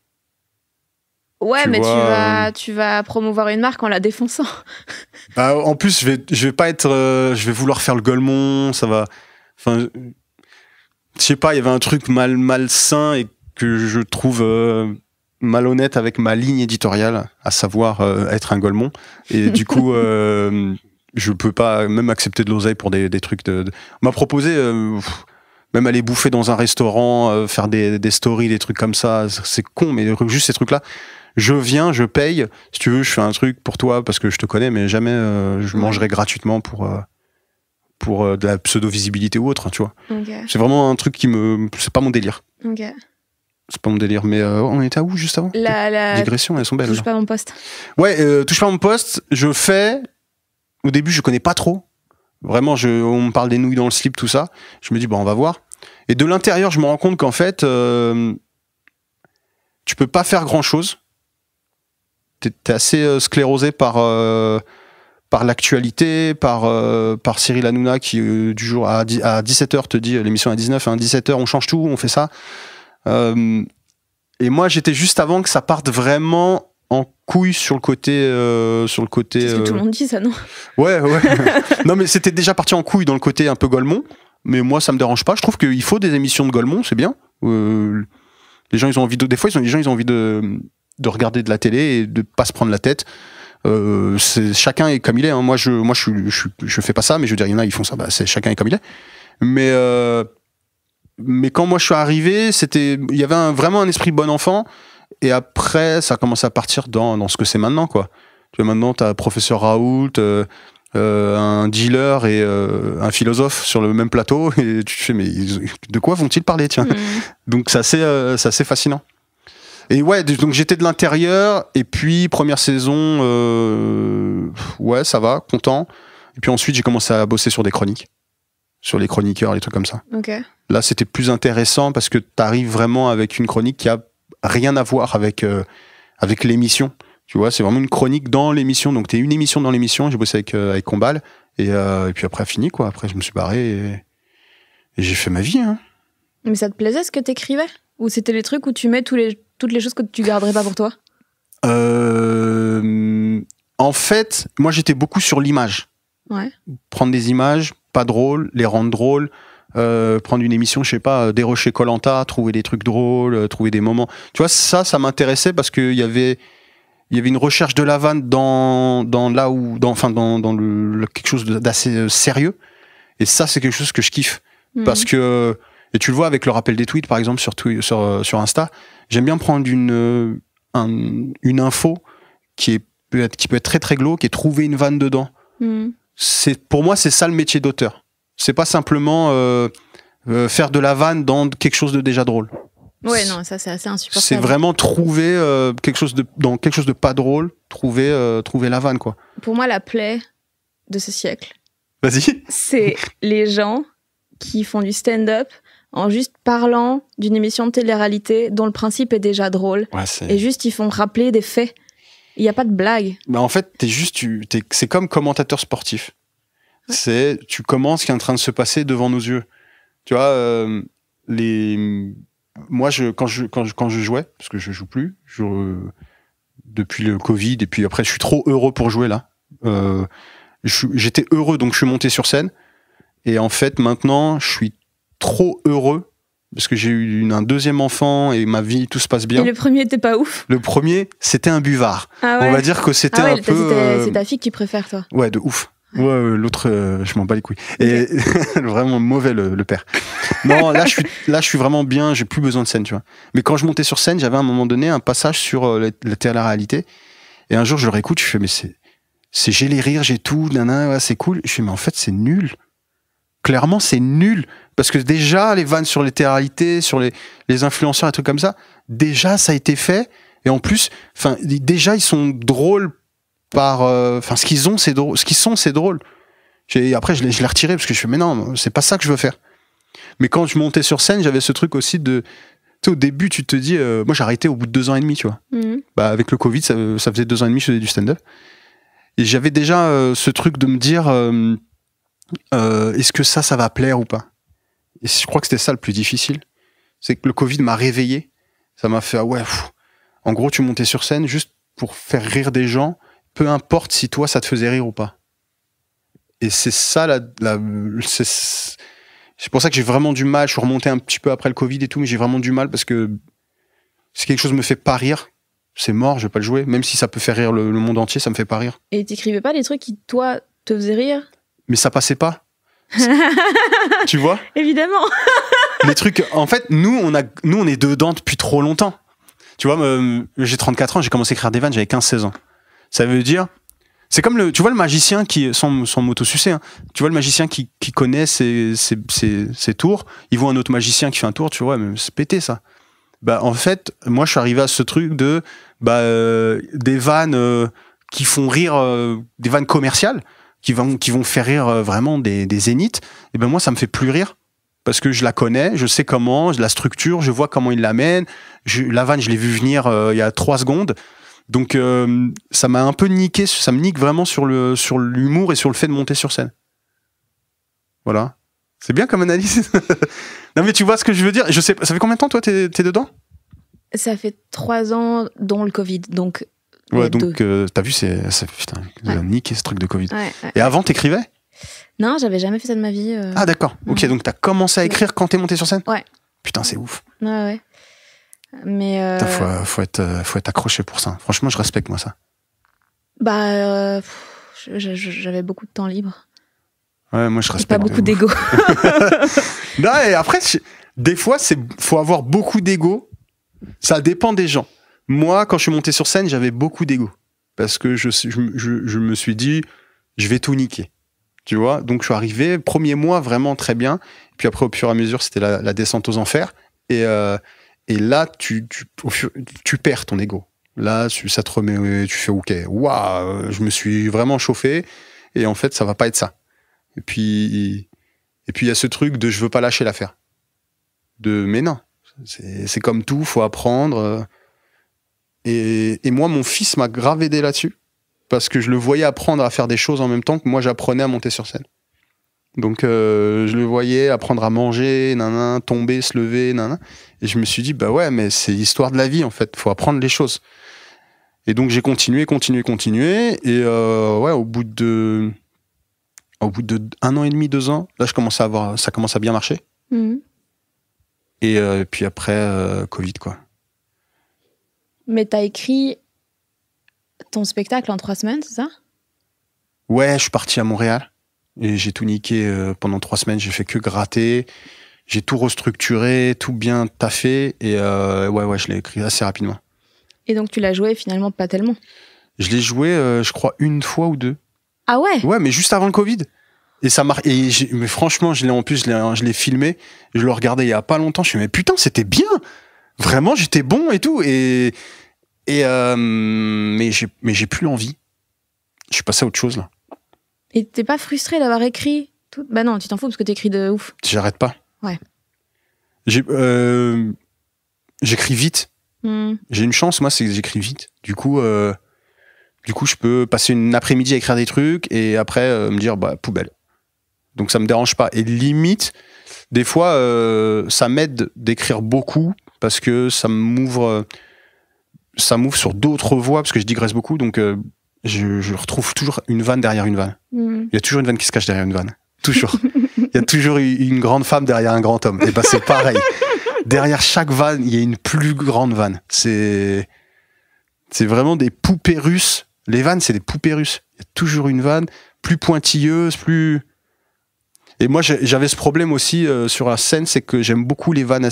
Ouais, tu mais tu vas promouvoir une marque en la défonçant. Bah, en plus, je vais pas être. Je vais vouloir faire le golemon, ça va. Enfin, je sais pas, il y avait un truc malsain et que je trouve malhonnête avec ma ligne éditoriale, à savoir être un golemon. Et du coup, je peux pas même accepter de l'oseille pour des trucs On m'a proposé. Même aller bouffer dans un restaurant, faire des stories, des trucs comme ça, c'est con, mais juste ces trucs-là. Je viens, je paye. Si tu veux, je fais un truc pour toi parce que je te connais, mais jamais je mangerai gratuitement pour de la pseudo-visibilité ou autre, tu vois. Okay. C'est vraiment un truc c'est pas mon délire. Ok. C'est pas mon délire, mais on était à où juste avant ? La digression, elles sont belles. Touche pas à mon poste. Ouais, touche pas à mon poste. Je fais. Au début, je connais pas trop. Vraiment, on me parle des nouilles dans le slip, tout ça. Je me dis, on va voir. Et de l'intérieur, je me rends compte qu'en fait, tu peux pas faire grand-chose. T'es assez sclérosé par l'actualité, par Cyril Hanouna qui, du jour à 17h, te dit, l'émission à 19h, à 17h, on change tout, on fait ça. Et moi, j'étais juste avant que ça parte vraiment en couille sur le côté. C'est ce que tout le monde dit, ça, non? Ouais. Non, mais c'était déjà parti en couille dans le côté un peu Golemont. Mais moi, ça me dérange pas. Je trouve qu'il faut des émissions de Golemont, c'est bien. Les gens, ils ont envie de. Des fois, les gens, ils ont envie de regarder de la télé et de pas se prendre la tête. Chacun est comme il est. Hein. Moi, je fais pas ça, mais je veux dire, il y en a, ils font ça. Bah, chacun est comme il est. Mais quand moi je suis arrivé, il y avait vraiment un esprit bon enfant. Et après, ça a commencé à partir dans ce que c'est maintenant, quoi. Tu vois, maintenant, t'as professeur Raoult, un dealer et un philosophe sur le même plateau. Et tu te fais, mais de quoi vont-ils parler, tiens? Donc, c'est assez fascinant. Et ouais, donc j'étais de l'intérieur. Et puis, première saison, ouais, ça va, content. Et puis ensuite, j'ai commencé à bosser sur des chroniques. Sur les chroniqueurs, les trucs comme ça. Ok. Là, c'était plus intéressant parce que t'arrives vraiment avec une chronique qui a rien à voir avec l'émission. Tu vois, c'est vraiment une chronique dans l'émission. Donc, t'es une émission dans l'émission. J'ai bossé avec Combal. Et puis après, fini, quoi. Après, je me suis barré et j'ai fait ma vie. Hein. Mais ça te plaisait ce que t'écrivais? Ou c'était les trucs où tu mets toutes les choses que tu garderais pas pour toi? En fait, moi, j'étais beaucoup sur l'image. Ouais. Prendre des images pas drôles, les rendre drôles. Prendre une émission, je sais pas, dérocher Koh-Lanta, trouver des trucs drôles, trouver des moments. Tu vois, ça m'intéressait parce qu'il y avait une recherche de la vanne dans quelque chose d'assez sérieux. Et ça, c'est quelque chose que je kiffe. Parce que, et tu le vois avec le rappel des tweets, par exemple, sur Insta, j'aime bien prendre une info qui peut être très très glauque et trouver une vanne dedans. Pour moi, c'est ça le métier d'auteur. C'est pas simplement faire de la vanne dans quelque chose de déjà drôle. Ouais, non, ça c'est assez insupportable. C'est vraiment trouver dans quelque chose de pas drôle, trouver la vanne, quoi. Pour moi, la plaie de ce siècle, vas-y, c'est les gens qui font du stand-up en juste parlant d'une émission de télé-réalité dont le principe est déjà drôle. Ouais, et juste, ils font rappeler des faits. Il n'y a pas de blague. Bah en fait, c'est comme commentateur sportif. Ouais. Tu commences ce qui est en train de se passer devant nos yeux. Tu vois, moi, quand je jouais, parce que je joue plus, depuis le Covid, et puis après, je suis trop heureux pour jouer là. J'étais heureux, donc je suis monté sur scène. Et en fait, maintenant, je suis trop heureux parce que j'ai eu un deuxième enfant et ma vie, tout se passe bien. Et le premier était pas ouf? Le premier, c'était un buvard. Ah ouais. On va dire que c'était un peu... C'est ta fille que tu préfères, toi? Ouais, de ouf. Ouais, l'autre, je m'en bats les couilles. Et vraiment mauvais, le père. Non, là, je suis vraiment bien, j'ai plus besoin de scène, tu vois. Mais quand je montais sur scène, j'avais à un moment donné un passage sur la télé-réalité. Et un jour, je le réécoute, je fais, mais j'ai les rires, j'ai tout, ouais, c'est cool. Je fais, mais en fait, c'est nul. Clairement, c'est nul. Parce que déjà, les vannes sur les télé-réalités, sur les influenceurs et trucs comme ça, déjà, ça a été fait. Et en plus, déjà, ils sont drôles ce qu'ils sont, c'est drôle. Après, je l'ai retiré parce que je fais, mais non, c'est pas ça que je veux faire. Mais quand je montais sur scène, j'avais ce truc aussi de... Tu sais, au début, tu te dis... moi, j'ai arrêté au bout de 2 ans et demi, tu vois. Bah, avec le Covid, ça faisait 2 ans et demi que je faisais du stand-up. Et j'avais déjà ce truc de me dire... est-ce que ça va plaire ou pas? Et je crois que c'était ça le plus difficile. C'est que le Covid m'a réveillé. Ça m'a fait, en gros, tu montais sur scène juste pour faire rire des gens, peu importe si toi, ça te faisait rire ou pas. Et c'est ça, c'est pour ça que j'ai vraiment du mal. Je suis remonté un petit peu après le Covid et tout, mais j'ai vraiment du mal parce que si quelque chose me fait pas rire, c'est mort, je vais pas le jouer. Même si ça peut faire rire le monde entier, ça me fait pas rire. Et t'écrivais pas des trucs qui, toi, te faisaient rire? Mais ça passait pas. Tu vois? Évidemment. Les trucs, en fait, nous on est dedans depuis trop longtemps. Tu vois, j'ai 34 ans, j'ai commencé à écrire des vannes, j'avais 15-16 ans. Ça veut dire, c'est comme tu vois le magicien qui, sans m'auto-sucer, hein, tu vois le magicien qui connaît ses tours, il voit un autre magicien qui fait un tour, tu vois, mais c'est pété ça. Bah, en fait, moi je suis arrivé à ce truc de, des vannes qui font rire, des vannes commerciales, qui vont faire rire vraiment des zéniths, et ben moi ça me fait plus rire. Parce que je la connais, je sais comment, la structure, je vois comment il l'amène. La vanne, je l'ai vu venir il y a 3 secondes. Donc, ça m'a un peu niqué, ça me nique vraiment sur l'humour et sur le fait de monter sur scène. Voilà. C'est bien comme analyse. Non, mais tu vois ce que je veux dire? Je sais, ça fait combien de temps, toi, t'es dedans? Ça fait 3 ans, dont le Covid. Donc, Il y Ouais, a donc t'as vu, putain, ils ont niqué ce truc de Covid. Ouais, ouais. Et avant, t'écrivais? Non, j'avais jamais fait ça de ma vie. Ah d'accord, ok, donc t'as commencé à écrire quand t'es monté sur scène? Ouais. Putain, c'est ouf. Ouais, ouais. Mais. Putain, faut être accroché pour ça. Franchement, je respecte moi ça. Bah, j'avais beaucoup de temps libre. Ouais, moi je Et respecte. pas beaucoup d'ego. Non, et après, des fois, faut avoir beaucoup d'ego. Ça dépend des gens. Moi, quand je suis monté sur scène, j'avais beaucoup d'ego. Parce que je me suis dit, je vais tout niquer. Tu vois? Donc, je suis arrivé, premier mois, vraiment très bien. Puis après, au fur et à mesure, c'était la descente aux enfers. Et là, tu perds ton ego. Là, ça te remet, tu fais OK. Waouh, je me suis vraiment chauffé. Et en fait, ça va pas être ça. Et puis, il y a ce truc de je veux pas lâcher l'affaire. Mais non. C'est comme tout, faut apprendre. Et moi, mon fils m'a grave aidé là-dessus. Parce que je le voyais apprendre à faire des choses en même temps que moi, j'apprenais à monter sur scène. Donc, je le voyais apprendre à manger, tomber, se lever, Et je me suis dit, bah ouais, mais c'est l'histoire de la vie, en fait. Faut apprendre les choses. Et donc, j'ai continué. Et ouais, au bout de 1 an et demi, 2 ans, là, ça commence à bien marcher. Mhm. Et puis après, Covid, quoi. Mais t'as écrit ton spectacle en 3 semaines, c'est ça? Ouais, je suis parti à Montréal. Et j'ai tout niqué pendant 3 semaines. J'ai fait que gratter. J'ai tout restructuré, tout bien taffé. Et ouais, je l'ai écrit assez rapidement. Et donc tu l'as joué finalement pas tellement? Je l'ai joué, je crois, 1 fois ou 2. Ah ouais? Ouais, mais juste avant le Covid. Et ça marque. Mais franchement, je l'ai filmé. Je le regardais il y a pas longtemps. Je me suis dit, mais putain, c'était bien. Vraiment, j'étais bon et tout. Mais j'ai plus l'envie. Je suis passé à autre chose là. Et t'es pas frustré d'avoir écrit tout? Bah non, tu t'en fous parce que t'écris de ouf. J'arrête pas. Ouais. J'écris vite. J'ai une chance, moi, c'est que j'écris vite. Du coup, je peux passer une après-midi à écrire des trucs et après me dire, bah, poubelle. Donc ça me dérange pas. Et limite, des fois, ça m'aide d'écrire beaucoup parce que ça m'ouvre sur d'autres voies parce que je digresse beaucoup. Donc je retrouve toujours une vanne derrière une vanne. Il y a toujours une vanne qui se cache derrière une vanne. Toujours. Il y a toujours une grande femme derrière un grand homme. Et ben c'est pareil. Derrière chaque vanne, il y a une plus grande vanne. C'est vraiment des poupées russes. Les vannes, c'est des poupées russes. Il y a toujours une vanne plus pointilleuse, plus... Et moi, j'avais ce problème aussi sur la scène, c'est que j'aime beaucoup les vannes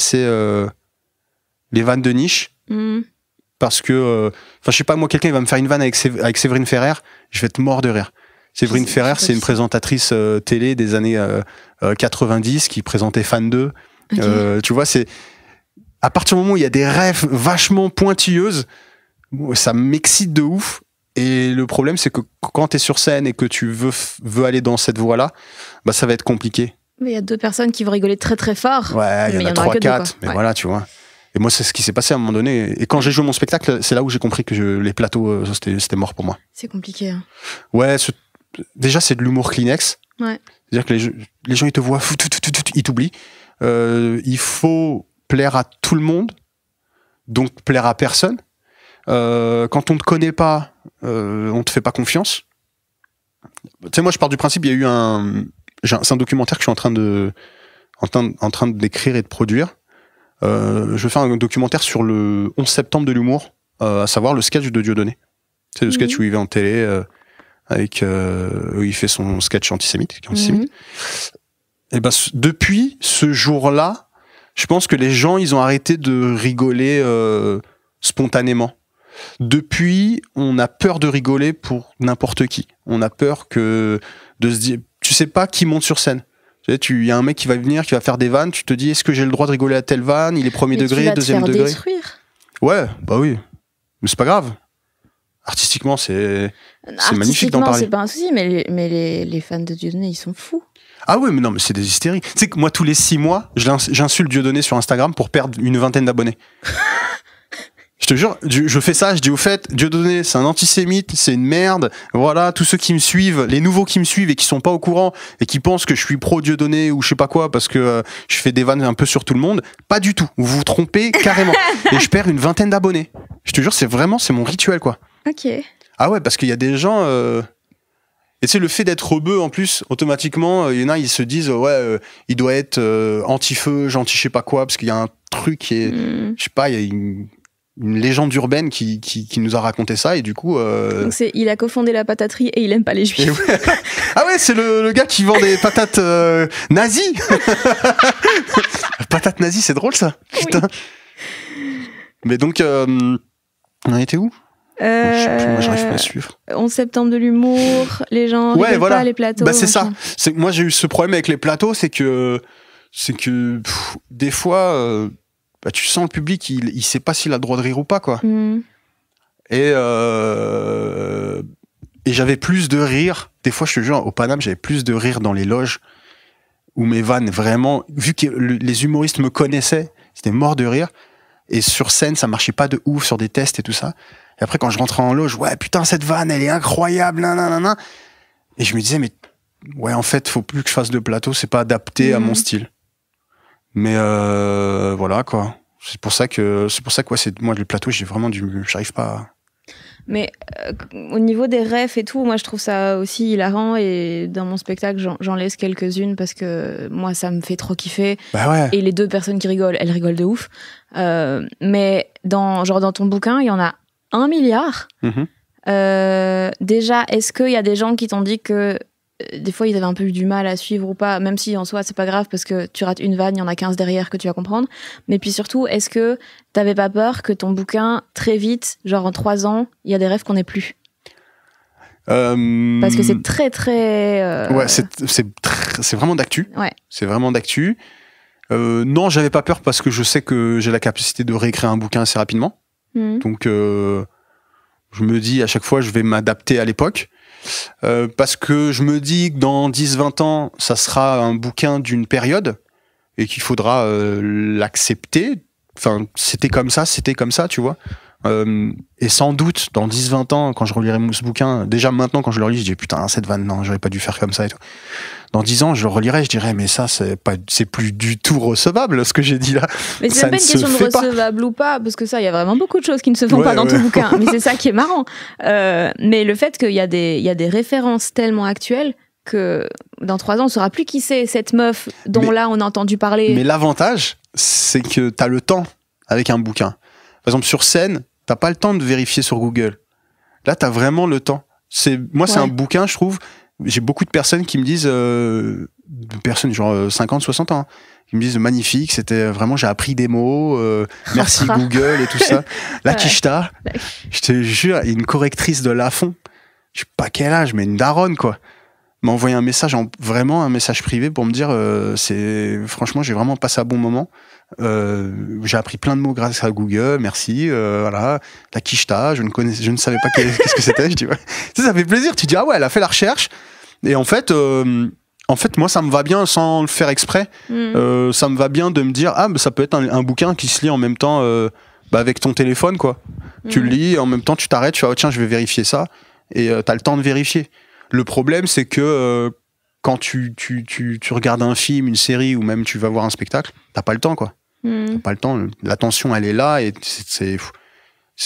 les vannes de niche. Parce que, je sais pas, moi, quelqu'un il va me faire une vanne avec Séverine Ferrer, je vais être mort de rire. Séverine Ferrer, c'est une présentatrice télé des années 90 qui présentait Fan 2. Okay. Tu vois, c'est à partir du moment où il y a des rêves vachement pointilleuses, ça m'excite de ouf. Et le problème, c'est que quand t'es sur scène et que tu veux aller dans cette voie-là, bah ça va être compliqué. Mais il y a 2 personnes qui vont rigoler très très fort. Ouais, il y en a 3, 4. Mais voilà, tu vois. Et moi, c'est ce qui s'est passé à un moment donné. Et quand j'ai joué mon spectacle, c'est là où j'ai compris que les plateaux, c'était mort pour moi. C'est compliqué. Hein. Ouais, déjà, c'est de l'humour Kleenex. Ouais. C'est-à-dire que les gens, ils te voient, ils t'oublient. Il faut plaire à tout le monde, donc plaire à personne. Quand on ne te connaît pas, on te fait pas confiance. Tu sais, moi, je pars du principe, il y a eu c'est un documentaire que je suis en train d'écrire et de produire. Je vais faire un documentaire sur le 11 septembre de l'humour, à savoir le sketch de Dieudonné. C'est le sketch où il va en télé où il fait son sketch antisémite. Et ben, depuis ce jour-là, je pense que les gens, ils ont arrêté de rigoler spontanément. Depuis, on a peur de rigoler pour n'importe qui. On a peur de se dire, tu sais pas qui monte sur scène. Il y a un mec qui va venir, qui va faire des vannes, tu te dis, est-ce que j'ai le droit de rigoler à telle vanne? Il est premier degré, deuxième degré. Tu vas te faire détruire. Ouais, bah oui. Mais c'est pas grave. Artistiquement, c'est magnifique d'en parler. C'est pas un souci, mais les fans de Dieudonné, ils sont fous. Ah ouais, mais non, mais c'est des hystéries. Tu sais que moi, tous les 6 mois, j'insulte Dieudonné sur Instagram pour perdre une 20aine d'abonnés. Je te jure, je fais ça, je dis au fait, Dieudonné, c'est un antisémite, c'est une merde. Voilà, tous ceux qui me suivent, les nouveaux qui me suivent et qui sont pas au courant et qui pensent que je suis pro Dieudonné ou je sais pas quoi parce que je fais des vannes un peu sur tout le monde, pas du tout. Vous vous trompez carrément. Et je perds une 20aine d'abonnés. Je te jure, c'est mon rituel, quoi. Ok. Ah ouais, parce qu'il y a des gens... Et c'est le fait d'être rebeu, en plus, automatiquement, il y en a, ils se disent, il doit être anti-feu, gentil, je sais pas quoi, parce qu'il y a un truc qui est... Je sais pas, il y a une légende urbaine qui nous a raconté ça, et du coup... Donc il a cofondé la pataterie et il aime pas les juifs. Ah ouais, c'est le gars qui vend des patates nazies. Patates nazies, c'est drôle ça. Putain. Oui. Mais donc, on en était où? Moi, j'arrive pas à suivre. 11 septembre de l'humour, les gens rigolent voilà. pas, les plateaux. Bah, c'est ça. Moi, j'ai eu ce problème avec les plateaux, c'est que des fois, tu sens le public, il sait pas s'il a le droit de rire ou pas, quoi. Et j'avais plus de rire. Des fois, je te jure, au Paname, j'avais plus de rire dans les loges où mes vannes, vraiment, vu que les humoristes me connaissaient, c'était mort de rire. Et sur scène, ça marchait pas de ouf sur des tests et tout ça. Et après, quand je rentrais en loge, ouais, putain, cette vanne, elle est incroyable, nanana. Et je me disais, mais ouais, en fait, faut plus que je fasse de plateau, c'est pas adapté à mon style. Mais voilà, quoi. C'est pour ça que ouais, moi, le plateau, j'arrive pas à... Mais au niveau des refs et tout, moi je trouve ça aussi hilarant, et dans mon spectacle j'en laisse quelques-unes parce que moi ça me fait trop kiffer. Bah ouais. Et les deux personnes qui rigolent, elles rigolent de ouf. Mais dans ton bouquin, il y en a 1 milliard. Déjà, est-ce qu'il y a des gens qui t'ont dit que des fois ils avaient un peu eu du mal à suivre ou pas, même si en soi c'est pas grave parce que tu rates une vanne, il y en a 15 derrière que tu vas comprendre. Mais puis surtout, est-ce que t'avais pas peur que ton bouquin, très vite, genre en 3 ans, il y a des rêves qu'on n'ait plus? Parce que c'est très très... Ouais, c'est vraiment d'actu. Ouais. C'est vraiment d'actu. Non, j'avais pas peur parce que je sais que j'ai la capacité de réécrire un bouquin assez rapidement. Donc je me dis à chaque fois je vais m'adapter à l'époque. Parce que je me dis que dans 10-20 ans, ça sera un bouquin d'une période et qu'il faudra l'accepter. Enfin, c'était comme ça, tu vois. Et sans doute, dans 10-20 ans, quand je relirai ce bouquin, déjà maintenant, quand je le relis, je dis putain, cette vanne, non, j'aurais pas dû faire comme ça et tout. Dans 10 ans, je le relirai, je dirais, mais ça, c'est plus du tout recevable, ce que j'ai dit là. Mais c'est même pas une question de recevable ou pas, parce que ça, il y a vraiment beaucoup de choses qui ne se font pas dans ton bouquin. Mais c'est ça qui est marrant. Mais le fait qu'il y a des références tellement actuelles que dans 3 ans, on ne saura plus qui c'est cette meuf dont là, on a entendu parler. Mais l'avantage, c'est que tu as le temps avec un bouquin. Par exemple, sur scène, t'as pas le temps de vérifier sur Google. Là, t'as vraiment le temps. C'est un bouquin, je trouve. J'ai beaucoup de personnes qui me disent, personnes genre 50, 60 ans, qui me disent magnifique, c'était vraiment, j'ai appris des mots, merci Google et tout ça. La Kishta, je te jure, une correctrice de Lafont, je sais pas quel âge, mais une daronne, quoi, m'a envoyé un message, vraiment un message privé pour me dire, franchement, j'ai vraiment passé un bon moment. J'ai appris plein de mots grâce à Google, merci, voilà. La Kishta, je ne savais pas qu'est-ce que c'était, je dis, ouais. Ça fait plaisir, tu dis, ah ouais, elle a fait la recherche, et en fait, moi, ça me va bien sans le faire exprès, ça me va bien de me dire, ah, bah, ça peut être un bouquin qui se lit en même temps, avec ton téléphone, quoi. Tu le lis, et en même temps, tu t'arrêtes, tu fais, oh, tiens, je vais vérifier ça, et t'as le temps de vérifier. Le problème, c'est que, quand tu regardes un film, une série, ou même tu vas voir un spectacle, t'as pas le temps, quoi. T'as pas le temps. L'attention, elle est là, et c'est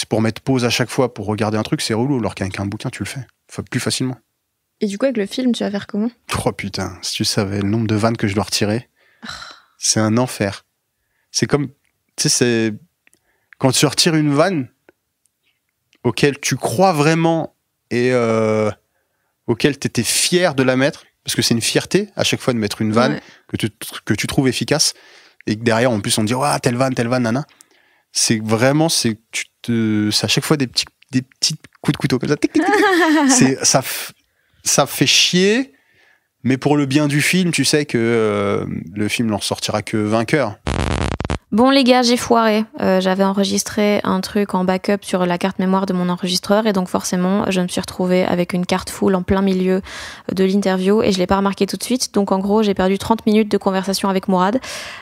pour mettre pause à chaque fois pour regarder un truc, c'est relou. Alors qu'avec un bouquin, tu le fais plus facilement. Et du coup, avec le film, tu vas faire comment? Oh putain, si tu savais le nombre de vannes que je dois retirer, c'est un enfer. C'est comme, tu sais, c'est quand tu retires une vanne auquel tu crois vraiment et auquel t'étais fier de la mettre, parce que c'est une fierté à chaque fois de mettre une vanne que tu trouves efficace, et que derrière en plus on dit ouais, telle vanne nana. C'est vraiment, c'est à chaque fois des petits coups de couteau comme ça. Tic, tic, tic. Ça fait chier, mais pour le bien du film, tu sais que le film n'en ressortira que vainqueur. Bon les gars, j'ai foiré. J'avais enregistré un truc en backup sur la carte mémoire de mon enregistreur, et donc forcément je me suis retrouvée avec une carte full en plein milieu de l'interview, et je l'ai pas remarqué tout de suite. Donc en gros j'ai perdu 30 minutes de conversation avec Mourad,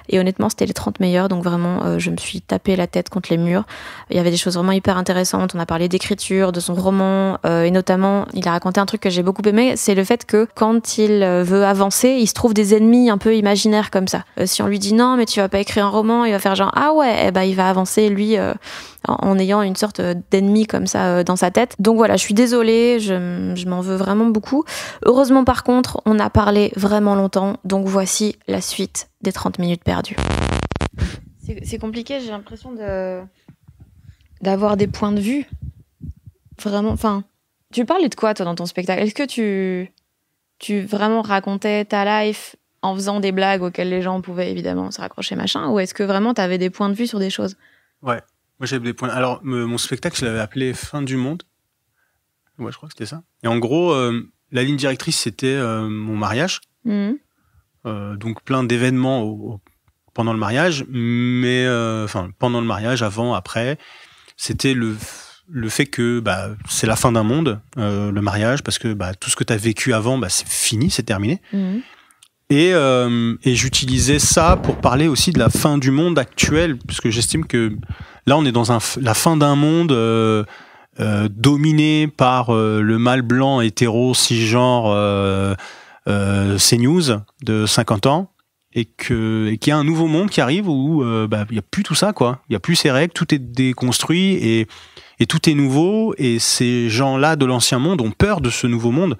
et honnêtement c'était les 30 meilleurs. Donc vraiment je me suis tapé la tête contre les murs. Il y avait des choses vraiment hyper intéressantes. On a parlé d'écriture, de son roman, et notamment il a raconté un truc que j'ai beaucoup aimé, c'est le fait que quand il veut avancer, il se trouve des ennemis un peu imaginaires comme ça. Si on lui dit non mais tu vas pas écrire un roman, il va faire genre ah ouais, eh ben, il va avancer lui en ayant une sorte d'ennemi comme ça dans sa tête. Donc voilà, je suis désolée, je m'en veux vraiment beaucoup. Heureusement par contre, on a parlé vraiment longtemps, donc voici la suite des 30 minutes perdues. C'est compliqué, j'ai l'impression d'avoir des points de vue. Vraiment, enfin, tu parlais de quoi toi dans ton spectacle? Est-ce que tu vraiment racontais ta life en faisant des blagues auxquelles les gens pouvaient évidemment se raccrocher machin, ou est-ce que vraiment t'avais des points de vue sur des choses? Ouais, moi j'avais des points. Alors mon spectacle, je l'avais appelé Fin du monde. Ouais, je crois que c'était ça. Et en gros, la ligne directrice, c'était mon mariage. Donc plein d'événements pendant le mariage, mais enfin pendant le mariage, avant, après, c'était le fait que c'est la fin d'un monde, le mariage, parce que tout ce que tu as vécu avant, c'est fini, c'est terminé. Et j'utilisais ça pour parler aussi de la fin du monde actuel, parce que j'estime que là, on est dans la fin d'un monde dominé par le mâle blanc hétéro cisgenre CNews de 50 ans, et qu'il y a un nouveau monde qui arrive où il n'y a plus tout ça, quoi. Il n'y a plus ces règles, tout est déconstruit et tout est nouveau, et ces gens-là de l'ancien monde ont peur de ce nouveau monde,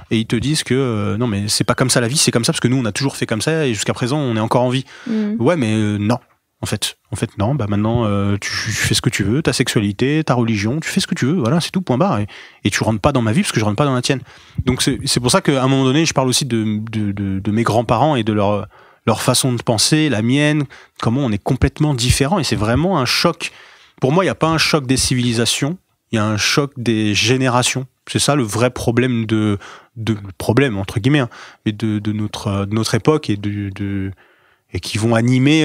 et ils te disent que non mais c'est pas comme ça la vie, c'est comme ça parce que nous on a toujours fait comme ça et jusqu'à présent on est encore en vie. Ouais mais non, en fait non, maintenant tu fais ce que tu veux, ta sexualité, ta religion, tu fais ce que tu veux, voilà, c'est tout, point barre, et tu rentres pas dans ma vie parce que je rentre pas dans la tienne. Donc c'est pour ça qu'à un moment donné je parle aussi de mes grands-parents et de leur façon de penser, la mienne, comment on est complètement différents, et c'est vraiment un choc. Pour moi, il n'y a pas un choc des civilisations, il y a un choc des générations. C'est ça le vrai problème problème entre guillemets, hein, et de notre époque et qui vont animer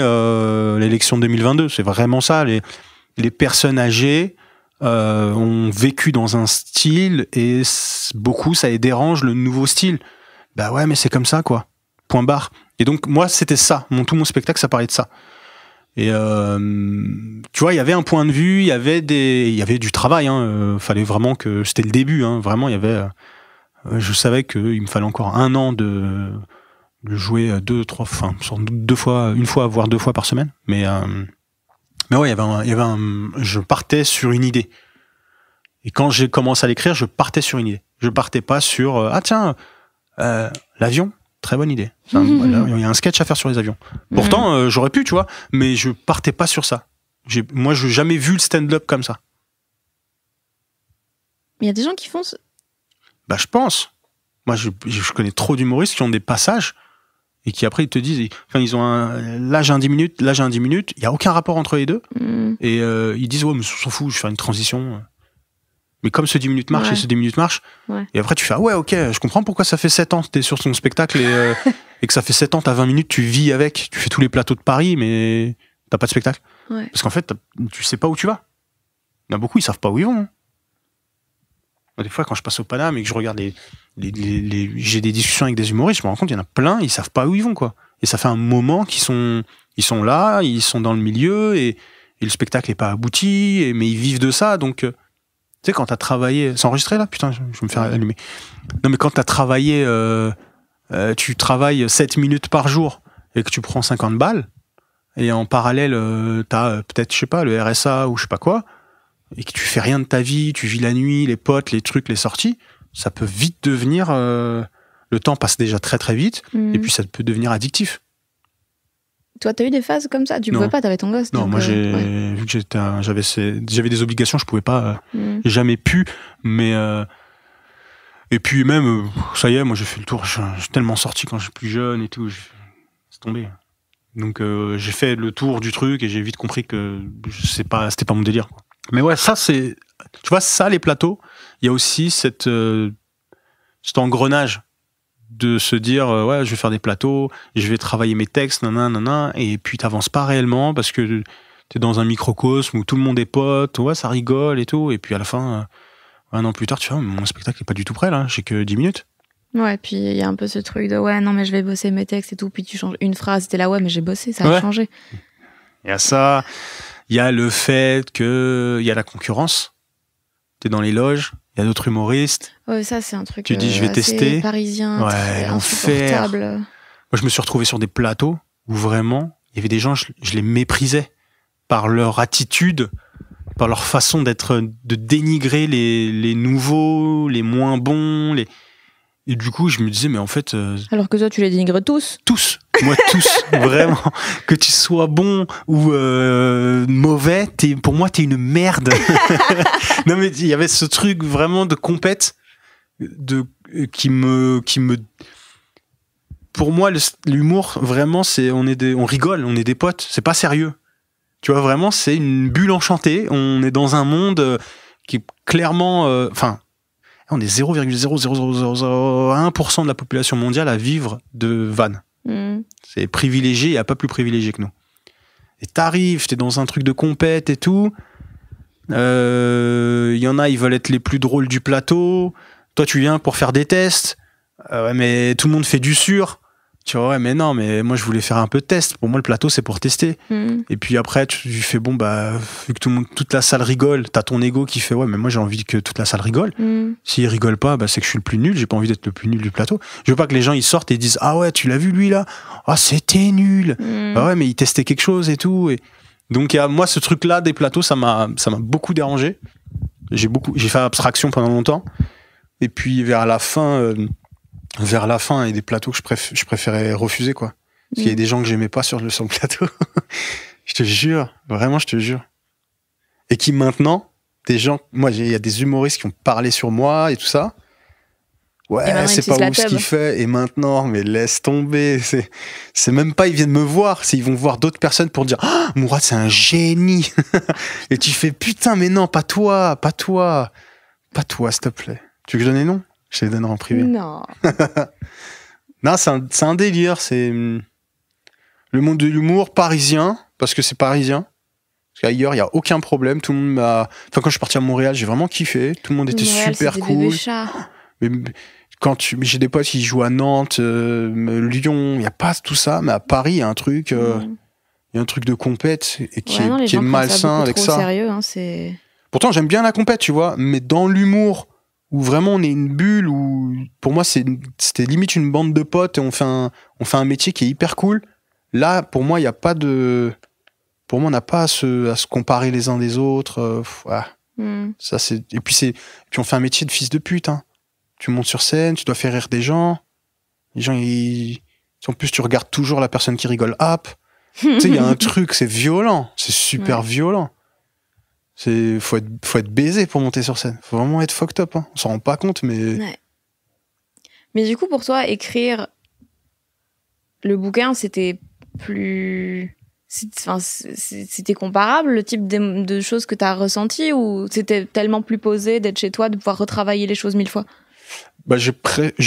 l'élection de 2022. C'est vraiment ça. Les personnes âgées ont vécu dans un style, et beaucoup ça les dérange, le nouveau style. Bah ouais, mais c'est comme ça, quoi. Point barre. Et donc moi, c'était ça. Tout mon spectacle, ça parlait de ça. Et tu vois, il y avait un point de vue, il y avait du travail. Fallait vraiment que c'était le début. Vraiment, il y avait. Je savais qu'il me fallait encore 1 an de jouer 2-3 fois, une fois, voire 2 fois par semaine. Mais ouais, je partais sur une idée. Et quand j'ai commencé à l'écrire, je partais sur une idée. Je partais pas sur l'avion. Très bonne idée. Il y a un sketch à faire sur les avions. Pourtant, j'aurais pu, tu vois, mais je partais pas sur ça. Moi, je n'ai jamais vu le stand-up comme ça. Il y a des gens qui font je pense. Moi, je connais trop d'humoristes qui ont des passages et qui après ils te disent, ils ont là j'ai un 10 minutes, là j'ai un 10 minutes. Il y a aucun rapport entre les deux. Et ils disent ouais, mais on s'en fout, je vais faire une transition. Mais comme ce 10 minutes marche, et ce 10 minutes marche, et après tu fais, ah ouais, ok, je comprends pourquoi ça fait 7 ans que t'es sur ton spectacle et que ça fait 7 ans, t'as 20 minutes, tu vis avec, tu fais tous les plateaux de Paris, mais t'as pas de spectacle. Parce qu'en fait, tu sais pas où tu vas. Il y en a beaucoup, ils savent pas où ils vont. Des fois, quand je passe au Paname et que je regarde j'ai des discussions avec des humoristes, je me rends compte, il y en a plein, ils savent pas où ils vont, quoi. Et ça fait un moment qu'ils sont là, ils sont dans le milieu, et le spectacle est pas abouti, mais ils vivent de ça, donc... Tu sais, quand t'as travaillé... C'est enregistré, là? Putain, je vais me faire allumer. Non, mais quand t'as travaillé... tu travailles 7 minutes par jour et que tu prends 50 balles, et en parallèle, t'as peut-être, je sais pas, le RSA ou je sais pas quoi, et que tu fais rien de ta vie, tu vis la nuit, les potes, les trucs, les sorties, ça peut vite devenir... le temps passe déjà très très vite, et puis ça peut devenir addictif. Toi, t'as eu des phases comme ça? Tu pouvais pas, t'avais ton gosse. Non, donc, moi, vu que j'avais des obligations, je pouvais pas, jamais pu, mais et puis même, ça y est, moi j'ai fait le tour, j'ai tellement sorti quand j'étais plus jeune et tout, c'est tombé. Donc j'ai fait le tour du truc et j'ai vite compris que c'était pas mon délire, quoi. Mais ouais, ça c'est, tu vois, ça les plateaux, il y a aussi cet engrenage de se dire ouais, je vais faire des plateaux, je vais travailler mes textes, nanana, et puis t'avances pas réellement parce que t'es dans un microcosme où tout le monde est pote, ouais, ça rigole et tout, et puis à la fin, 1 an plus tard, tu vois, mon spectacle est pas du tout prêt là, j'ai que 10 minutes. Ouais, puis il y a un peu ce truc de ouais, non mais je vais bosser mes textes et tout, puis tu changes une phrase, t'es là ouais, mais j'ai bossé, ça a changé. Il y a ça, il y a le fait que il y a la concurrence, t'es dans les loges, il y a d'autres humoristes. Ouais, ça c'est un truc tu dis je vais tester, parisien, ouais, l'enfer. Moi je me suis retrouvé sur des plateaux où vraiment il y avait des gens, je les méprisais par leur attitude, par leur façon de dénigrer les nouveaux, les moins bons, et du coup, je me disais, mais en fait... Alors que toi, tu les dénigres tous. Tous. Moi, tous. Vraiment. Que tu sois bon ou mauvais, pour moi, t'es une merde. Non, mais il y avait ce truc vraiment de compète qui me... Pour moi, l'humour, vraiment, on rigole, on est des potes. C'est pas sérieux. Tu vois, vraiment, c'est une bulle enchantée. On est dans un monde qui est clairement... on est 0,00001% de la population mondiale à vivre de vannes. C'est privilégié, il n'y a pas plus privilégié que nous. Et t'arrives, t'es dans un truc de compète et tout. Il y en a, ils veulent être les plus drôles du plateau. Toi, tu viens pour faire des tests. Ouais, mais tout le monde fait du sûr. Tu vois, ouais, mais non, mais moi, je voulais faire un peu de test. Pour moi, le plateau, c'est pour tester. Et puis après, tu fais, bon, bah, vu que toute la salle rigole, t'as ton ego qui fait, ouais, mais moi, j'ai envie que toute la salle rigole. S'ils rigolent pas, bah, c'est que je suis le plus nul. J'ai pas envie d'être le plus nul du plateau. Je veux pas que les gens, ils sortent et disent, ah ouais, tu l'as vu, lui, là? Ah, c'était nul. Bah ouais, mais il testait quelque chose et tout. Et donc, moi, ce truc-là, des plateaux, ça m'a beaucoup dérangé. J'ai fait abstraction pendant longtemps. Et puis, vers la fin, il y a des plateaux que je préférais refuser, quoi. Parce qu'il y a des gens que j'aimais pas sur le plateau. Je te jure, vraiment, je te jure. Et qui maintenant, des gens, moi, il y a des humoristes qui ont parlé sur moi et tout ça. Ouais, c'est pas ouf ce qu'il fait. Et maintenant, mais laisse tomber. C'est même pas, ils viennent me voir. Ils vont voir d'autres personnes pour dire, ah, Mourad, c'est un génie. Et tu fais, putain, mais non, pas toi, s'il te plaît. Tu veux que je donne les noms? Je les donnerai en privé. Non. Non, c'est un délire. C'est le monde de l'humour parisien, parce que c'est parisien. Parce qu'ailleurs, il n'y a aucun problème. Tout le monde m'a. Enfin, quand je suis parti à Montréal, j'ai vraiment kiffé. Tout le monde était Montréal, super c'est cool. Mais j'ai des potes qui jouent à Nantes, Lyon, il n'y a pas tout ça. Mais à Paris, il y a un truc. Il y a un truc de compète et qui est malsain avec ça. Sérieux, hein, Pourtant, j'aime bien la compète, tu vois. Mais dans l'humour, où vraiment on est une bulle, où pour moi c'était limite une bande de potes et on fait un métier qui est hyper cool. Là, pour moi, il y a pas de, pour moi, on n'a pas à se comparer les uns des autres. Ça c'est, et puis on fait un métier de fils de pute. Hein. Tu montes sur scène, tu dois faire rire des gens. Les gens, en plus, tu regardes toujours la personne qui rigole. Tu sais, il y a un truc, c'est violent, c'est super violent. Faut être baisé pour monter sur scène. Faut vraiment être fucked up. Hein. On s'en rend pas compte, mais. Ouais. Mais du coup, pour toi, écrire le bouquin, c'était plus. C'était comparable, le type de choses que tu as ressenti, ou c'était tellement plus posé d'être chez toi, de pouvoir retravailler les choses 1000 fois? Bah, je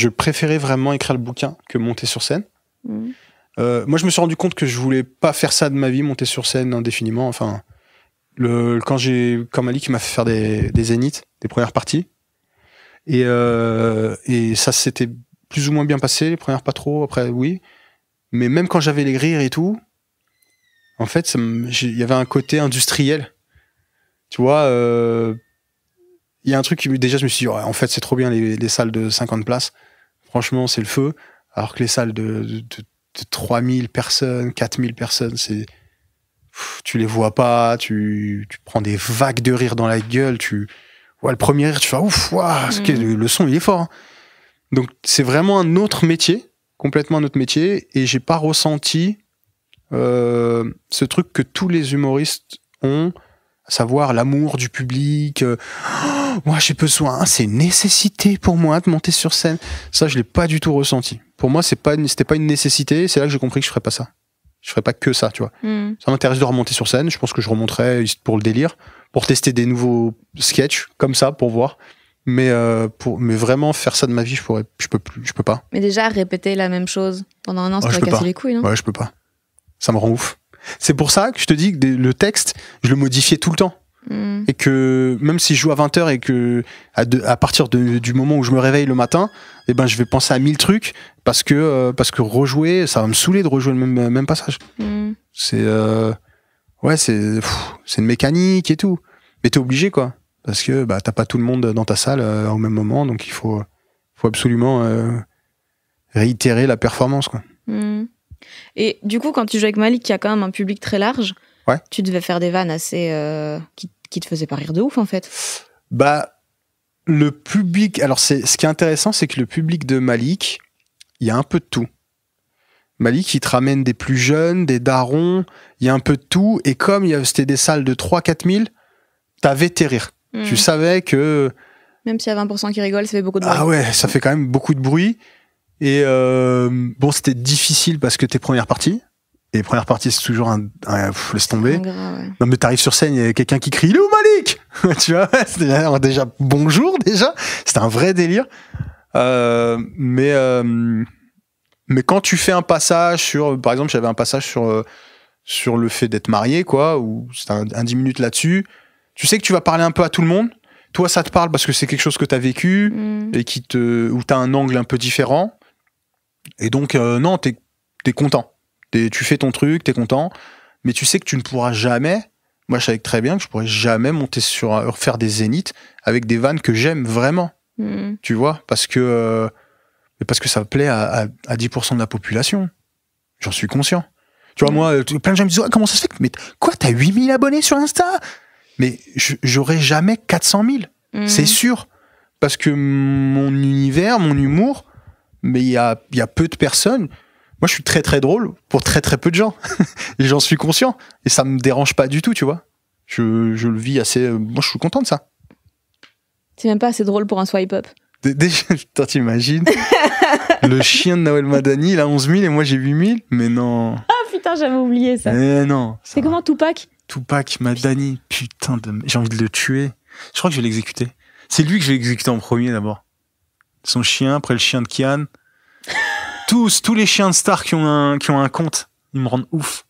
préférais vraiment écrire le bouquin que monter sur scène. Moi, je me suis rendu compte que je voulais pas faire ça de ma vie, monter sur scène indéfiniment. Enfin. Quand j'ai Kamali qui m'a fait faire des zéniths, des premières parties, et ça s'était plus ou moins bien passé, les premières pas trop, après oui, mais même quand j'avais les rires et tout, en fait il y avait un côté industriel, tu vois, il y a un truc qui déjà je me suis dit, ouais, en fait c'est trop bien les salles de 50 places, franchement c'est le feu, alors que les salles de 3000 personnes, 4000 personnes, tu les vois pas, tu prends des vagues de rire dans la gueule, le premier rire, tu fais ouf, le son il est fort. Hein. Donc c'est vraiment un autre métier, complètement un autre métier, et j'ai pas ressenti ce truc que tous les humoristes ont, à savoir l'amour du public. Moi j'ai besoin, c'est une nécessité pour moi de monter sur scène. Ça je l'ai pas du tout ressenti. Pour moi c'était pas une nécessité, c'est là que j'ai compris que je ferais pas ça. Je ferais pas que ça, tu vois. Ça m'intéresse de remonter sur scène. Je pense que je remonterais pour le délire, pour tester des nouveaux sketchs comme ça, pour voir. Mais vraiment faire ça de ma vie, je peux pas. Mais déjà répéter la même chose pendant un an, ça va casser les couilles, non? Ouais, je peux pas. Ça me rend ouf. C'est pour ça que je te dis que le texte, je le modifiais tout le temps. Et que même si je joue à 20h et que à partir du moment où je me réveille le matin, eh ben je vais penser à 1000 trucs parce que rejouer, ça va me saouler de rejouer le même passage. C'est une mécanique et tout, mais t'es obligé quoi, parce que t'as pas tout le monde dans ta salle au même moment, donc il faut absolument réitérer la performance quoi. Et du coup, quand tu joues avec Malik, qui a quand même un public très large, Ouais. tu devais faire des vannes assez qui te faisaient pas rire de ouf en fait. Bah, le public. Alors, ce qui est intéressant, c'est que le public de Malik, il y a un peu de tout. Malik, il te ramène des plus jeunes, des darons, il y a un peu de tout. Et comme c'était des salles de 3-4 000, t'avais tes rires. Tu savais que. Même s'il y a 20% qui rigolent, ça fait beaucoup de bruit. Ah ouais, ça fait quand même beaucoup de bruit. Et bon, c'était difficile parce que tes premières parties. Et les premières parties, c'est toujours laisse tomber. Ingrat, ouais. Non, mais t'arrives sur scène, il y a quelqu'un qui crie « Il est où Malik ?» Tu vois, c'était déjà bonjour, déjà. C'était un vrai délire. Mais quand tu fais un passage sur... Par exemple, j'avais un passage sur le fait d'être marié, quoi, où c'était un 10 minutes là-dessus. Tu sais que tu vas parler un peu à tout le monde. Toi, ça te parle parce que c'est quelque chose que t'as vécu et où t'as un angle un peu différent. Et donc, non, t'es content. Tu fais ton truc, t'es content, mais tu sais que tu ne pourras jamais, moi je savais très bien que je pourrais jamais monter faire des zéniths avec des vannes que j'aime vraiment, tu vois, parce que ça plaît à 10% de la population, j'en suis conscient. Tu vois, moi, plein de gens me disent ouais, comment ça se fait, mais quoi, t'as 8000 abonnés sur Insta? Mais j'aurai jamais 400 000, c'est sûr, parce que mon univers, mon humour, mais il y a peu de personnes. Moi, je suis très très drôle pour très très peu de gens. Et j'en suis conscient. Et ça me dérange pas du tout, tu vois. Je le vis assez... Moi, je suis content de ça. C'est même pas assez drôle pour un swipe up. Déjà, t'imagines le chien de Nawel Madani, il a 11 000 et moi j'ai 8 000. Mais non. Ah putain, j'avais oublié ça. Mais non. C'est comment Tupac? Tupac Madani, putain de... J'ai envie de le tuer. Je crois que je vais l'exécuter. C'est lui que je vais exécuter en premier d'abord. Son chien, après le chien de Kian. Tous les chiens de stars qui ont un compte, ils me rendent ouf.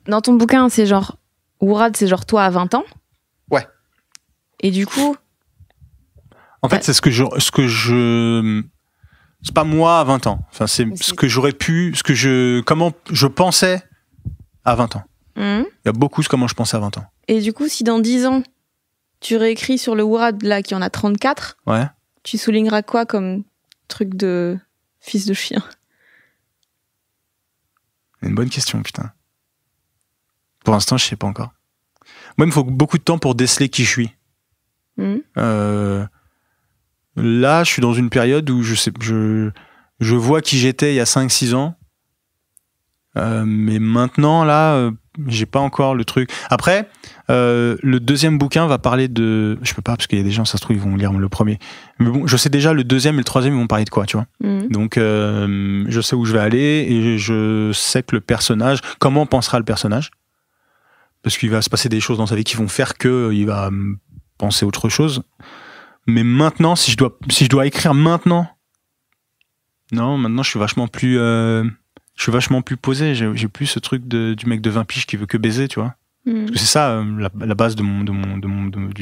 Dans ton bouquin, c'est genre Mourad, c'est genre toi à 20 ans. Ouais. Et du coup, en fait, c'est c'est pas moi à 20 ans. Enfin, c'est ce que j'aurais pu, comment je pensais à 20 ans. Il y a beaucoup de comment je pensais à 20 ans. Et du coup, si dans 10 ans, tu réécris sur le Mourad là qui en a 34, ouais. Tu souligneras quoi comme truc de fils de chien? Une bonne question, putain. Pour l'instant, je sais pas encore. Moi, il me faut beaucoup de temps pour déceler qui je suis. Là, je suis dans une période où je vois qui j'étais il y a 5-6 ans. Mais maintenant, là, j'ai pas encore le truc. Après, le deuxième bouquin va parler de... Je peux pas, parce qu'il y a des gens, ça se trouve, ils vont lire le premier. Mais bon, je sais déjà, le deuxième et le troisième, ils vont parler de quoi, tu vois. Donc, je sais où je vais aller et je sais que le personnage... Comment pensera le personnage? Parce qu'il va se passer des choses dans sa vie qui vont faire qu'il va penser autre chose. Mais maintenant, si je dois écrire maintenant... Non, maintenant, je suis vachement plus... Je suis vachement plus posé, j'ai plus ce truc du mec de 20 piges qui veut que baiser, tu vois. Parce que c'est ça la base du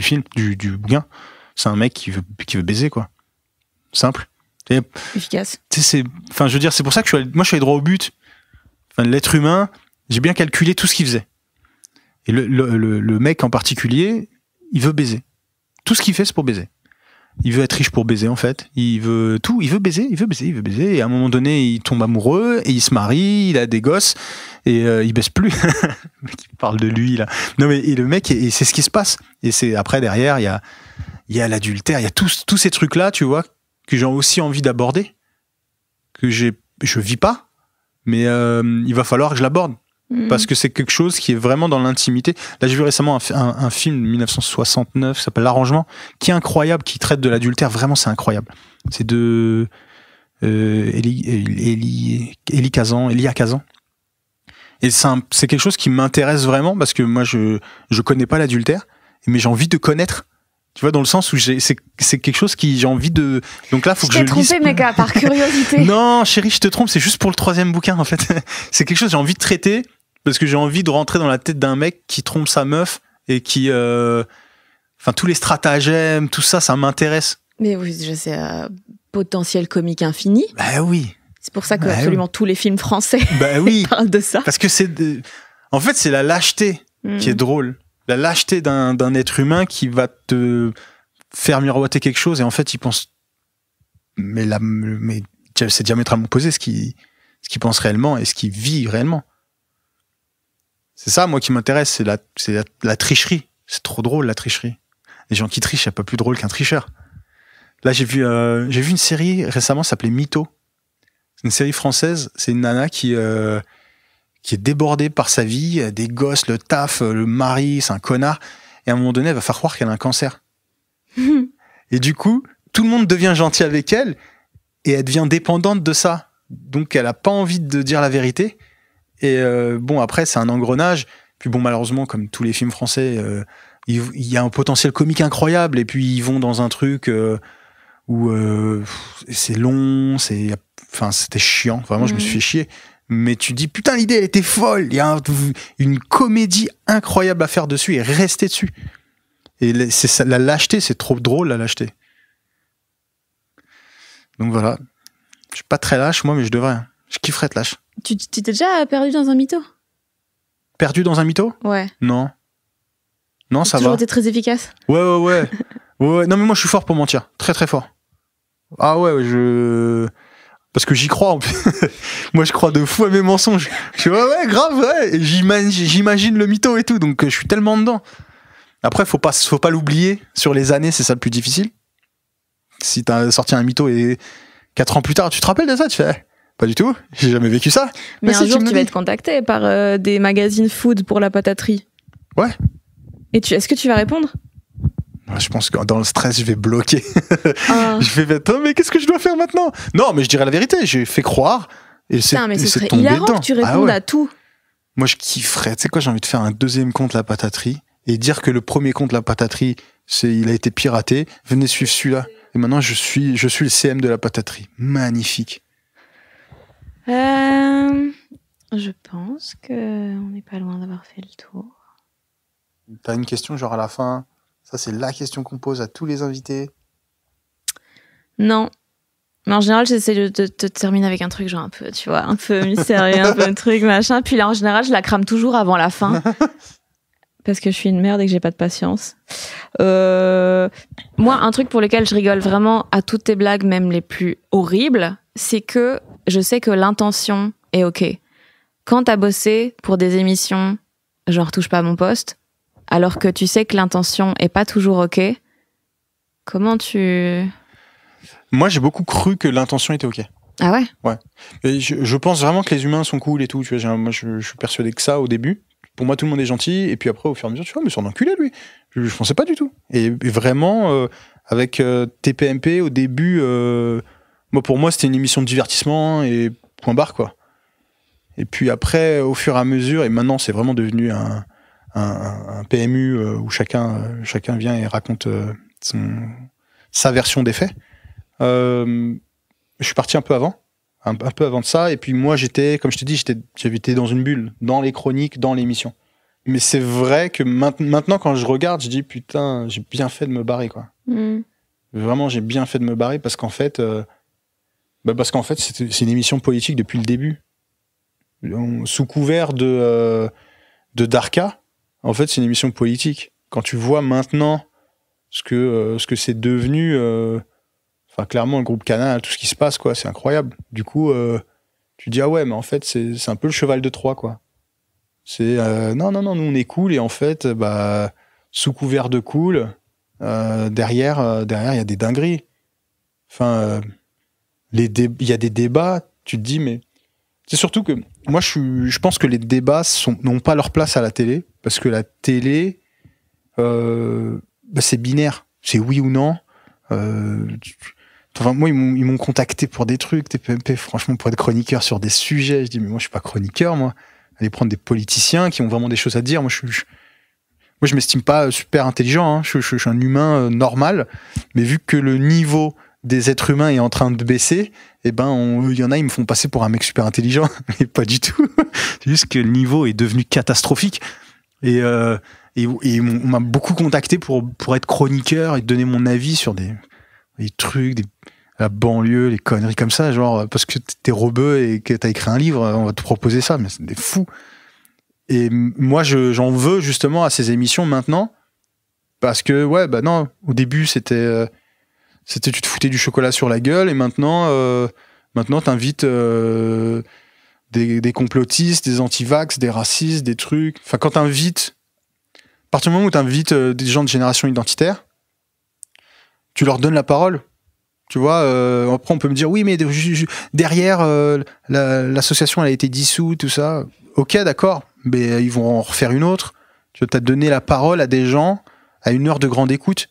film, du bouquin. C'est un mec qui veut baiser, quoi. Simple. Efficace. Enfin, je veux dire, c'est pour ça que je suis allé droit au but. Enfin, l'être humain, j'ai bien calculé tout ce qu'il faisait. Et le mec en particulier, il veut baiser. Tout ce qu'il fait, c'est pour baiser. Il veut être riche pour baiser, en fait. Il veut tout. Il veut baiser. Et à un moment donné, il tombe amoureux et il se marie, il a des gosses et il baisse plus. Le mec, il parle de lui, là. Non, mais et le mec, et c'est ce qui se passe. Et c'est après, derrière, il y a l'adultère, il y a tous ces trucs-là, tu vois, que j'ai aussi envie d'aborder, que je vis pas, mais il va falloir que je l'aborde. Parce que c'est quelque chose qui est vraiment dans l'intimité. Là, j'ai vu récemment un film de 1969 qui s'appelle L'Arrangement, qui est incroyable, qui traite de l'adultère. Vraiment, c'est incroyable. C'est de Elia Kazan. Et c'est quelque chose qui m'intéresse vraiment parce que moi, je connais pas l'adultère, mais j'ai envie de connaître. Tu vois, dans le sens où c'est quelque chose qui j'ai envie de... Donc là, faut que je lise... Je t'ai trompé, mec, par curiosité. Non, chérie, je te trompe, c'est juste pour le troisième bouquin, en fait. C'est quelque chose que j'ai envie de traiter parce que j'ai envie de rentrer dans la tête d'un mec qui trompe sa meuf et qui... Enfin, tous les stratagèmes, tout ça, ça m'intéresse. Mais oui, c'est potentiel comique infini. Bah oui. C'est pour ça que absolument tous les films français parlent de ça. Parce que en fait, c'est la lâcheté qui est drôle. La lâcheté d'un être humain qui va te faire miroiter quelque chose et en fait, il pense... Mais c'est diamétralement opposé ce qu'il pense réellement et ce qu'il vit réellement. C'est ça, moi, qui m'intéresse, c'est la tricherie. C'est trop drôle, la tricherie. Les gens qui trichent, il n'y a pas plus drôle qu'un tricheur. Là, j'ai vu une série récemment, ça s'appelait Mytho. C'est une série française. C'est une nana qui est débordée par sa vie, des gosses, le taf, le mari, c'est un connard. Et à un moment donné, elle va faire croire qu'elle a un cancer. Et du coup, tout le monde devient gentil avec elle et elle devient dépendante de ça. Donc, elle n'a pas envie de dire la vérité. Et bon, après, c'est un engrenage. Puis bon, malheureusement, comme tous les films français, il y a un potentiel comique incroyable. Et puis, ils vont dans un truc où c'est long, c'était chiant. Vraiment, je me suis fait chier. Mais tu dis, putain, l'idée, elle était folle. Il y a une comédie incroyable à faire dessus et rester dessus. Et la lâcheté, c'est trop drôle, la lâcheté. Donc voilà. Je suis pas très lâche, moi, mais je devrais. Je kifferais être lâche. Tu t'es déjà perdu dans un mytho? Perdu dans un mytho? Ouais. Non. Non, ça va. Toujours été très efficace? Ouais. Ouais. Non, mais moi, je suis fort pour mentir. Très, très fort. Ah ouais, parce que j'y crois, en plus. Moi, je crois de fou à mes mensonges. Je suis ouais, grave, ouais. Et j'imagine le mytho et tout, donc je suis tellement dedans. Après, faut pas l'oublier. Sur les années, c'est ça le plus difficile. Si t'as sorti un mytho et 4 ans plus tard, tu te rappelles de ça? Tu fais, pas du tout, j'ai jamais vécu ça. Mais un jour, tu vas être contacté par des magazines food pour la pataterie. Ouais. Et est-ce que tu vas répondre? Je pense que dans le stress, je vais bloquer. Je vais attends, mais qu'est-ce que je dois faire maintenant? Non, mais je dirais la vérité, j'ai fait croire. Et putain, mais ce serait hilarant que tu répondes à tout. Moi, je kifferais. Tu sais quoi, j'ai envie de faire un deuxième compte La Pataterie et dire que le premier compte La Pataterie, il a été piraté. Venez suivre celui-là. Et maintenant, je suis le CM de La Pataterie. Magnifique. Je pense qu'on n'est pas loin d'avoir fait le tour. T'as une question, genre à la fin? Ça, c'est la question qu'on pose à tous les invités. Non. Mais en général, j'essaie de terminer avec un truc genre un peu, tu vois, un peu mystérieux, un peu truc, machin. Puis là, en général, je la crame toujours avant la fin. Parce que je suis une merde et que j'ai pas de patience. Moi, un truc pour lequel je rigole vraiment à toutes tes blagues, même les plus horribles, c'est que je sais que l'intention est OK. Quand t'as bossé pour des émissions, genre Touche pas à mon poste, alors que tu sais que l'intention est pas toujours OK, comment tu... Moi, j'ai beaucoup cru que l'intention était OK. Ah ouais? Ouais. Et je pense vraiment que les humains sont cool et tout. Tu vois, moi, je suis persuadé que ça au début. Pour moi, tout le monde est gentil. Et puis après, au fur et à mesure, tu vois, mais c'est un enculé, lui. Je pensais pas du tout. Et vraiment, avec TPMP, au début, pour moi, c'était une émission de divertissement et point barre, quoi. Et puis après, au fur et à mesure, et maintenant, c'est vraiment devenu un PMU où chacun vient et raconte sa version des faits. Je suis parti un peu avant de ça, et puis moi comme je te dis, j'avais été dans une bulle, dans les chroniques, dans l'émission. Mais c'est vrai que maintenant quand je regarde, je dis putain, j'ai bien fait de me barrer, quoi. Vraiment, j'ai bien fait de me barrer parce qu'en fait c'est une émission politique depuis le début. Sous couvert de Darka, en fait, c'est une émission politique. Quand tu vois maintenant ce que c'est devenu, clairement, le groupe Canal, tout ce qui se passe, quoi, c'est incroyable. Du coup, tu dis, ah ouais, mais en fait, c'est un peu le cheval de Troie, quoi. C'est, non, nous, on est cool, et en fait, sous couvert de cool, derrière, il y a des dingueries. Enfin, il y a des débats, tu te dis, mais c'est surtout que moi, je pense que les débats n'ont pas leur place à la télé, parce que la télé, c'est binaire, c'est oui ou non. Moi, ils m'ont contacté pour des trucs, TPMP, franchement, pour être chroniqueur sur des sujets. Je dis, mais moi, je suis pas chroniqueur, moi. Allez prendre des politiciens qui ont vraiment des choses à dire. Moi, je m'estime pas super intelligent, hein. Je suis un humain normal, mais vu que le niveau des êtres humains est en train de baisser, il y en a, ils me font passer pour un mec super intelligent, mais pas du tout. C'est juste que le niveau est devenu catastrophique. Et on m'a beaucoup contacté pour être chroniqueur et donner mon avis sur des trucs, la banlieue, les conneries comme ça, genre parce que t'es rebeu et que t'as écrit un livre, on va te proposer ça, mais c'est des fous. Et moi, j'en veux justement à ces émissions maintenant, parce que non, au début c'était tu te foutais du chocolat sur la gueule, et maintenant Maintenant, t'invites des complotistes, des anti-vax, des racistes, des trucs. Enfin, quand t'invites, à partir du moment où t'invites des gens de génération identitaire, tu leur donnes la parole. Tu vois, après on peut me dire oui, mais derrière l'association elle a été dissoute, tout ça. Ok, d'accord, mais ils vont en refaire une autre. Tu as donné la parole à des gens à une heure de grande écoute.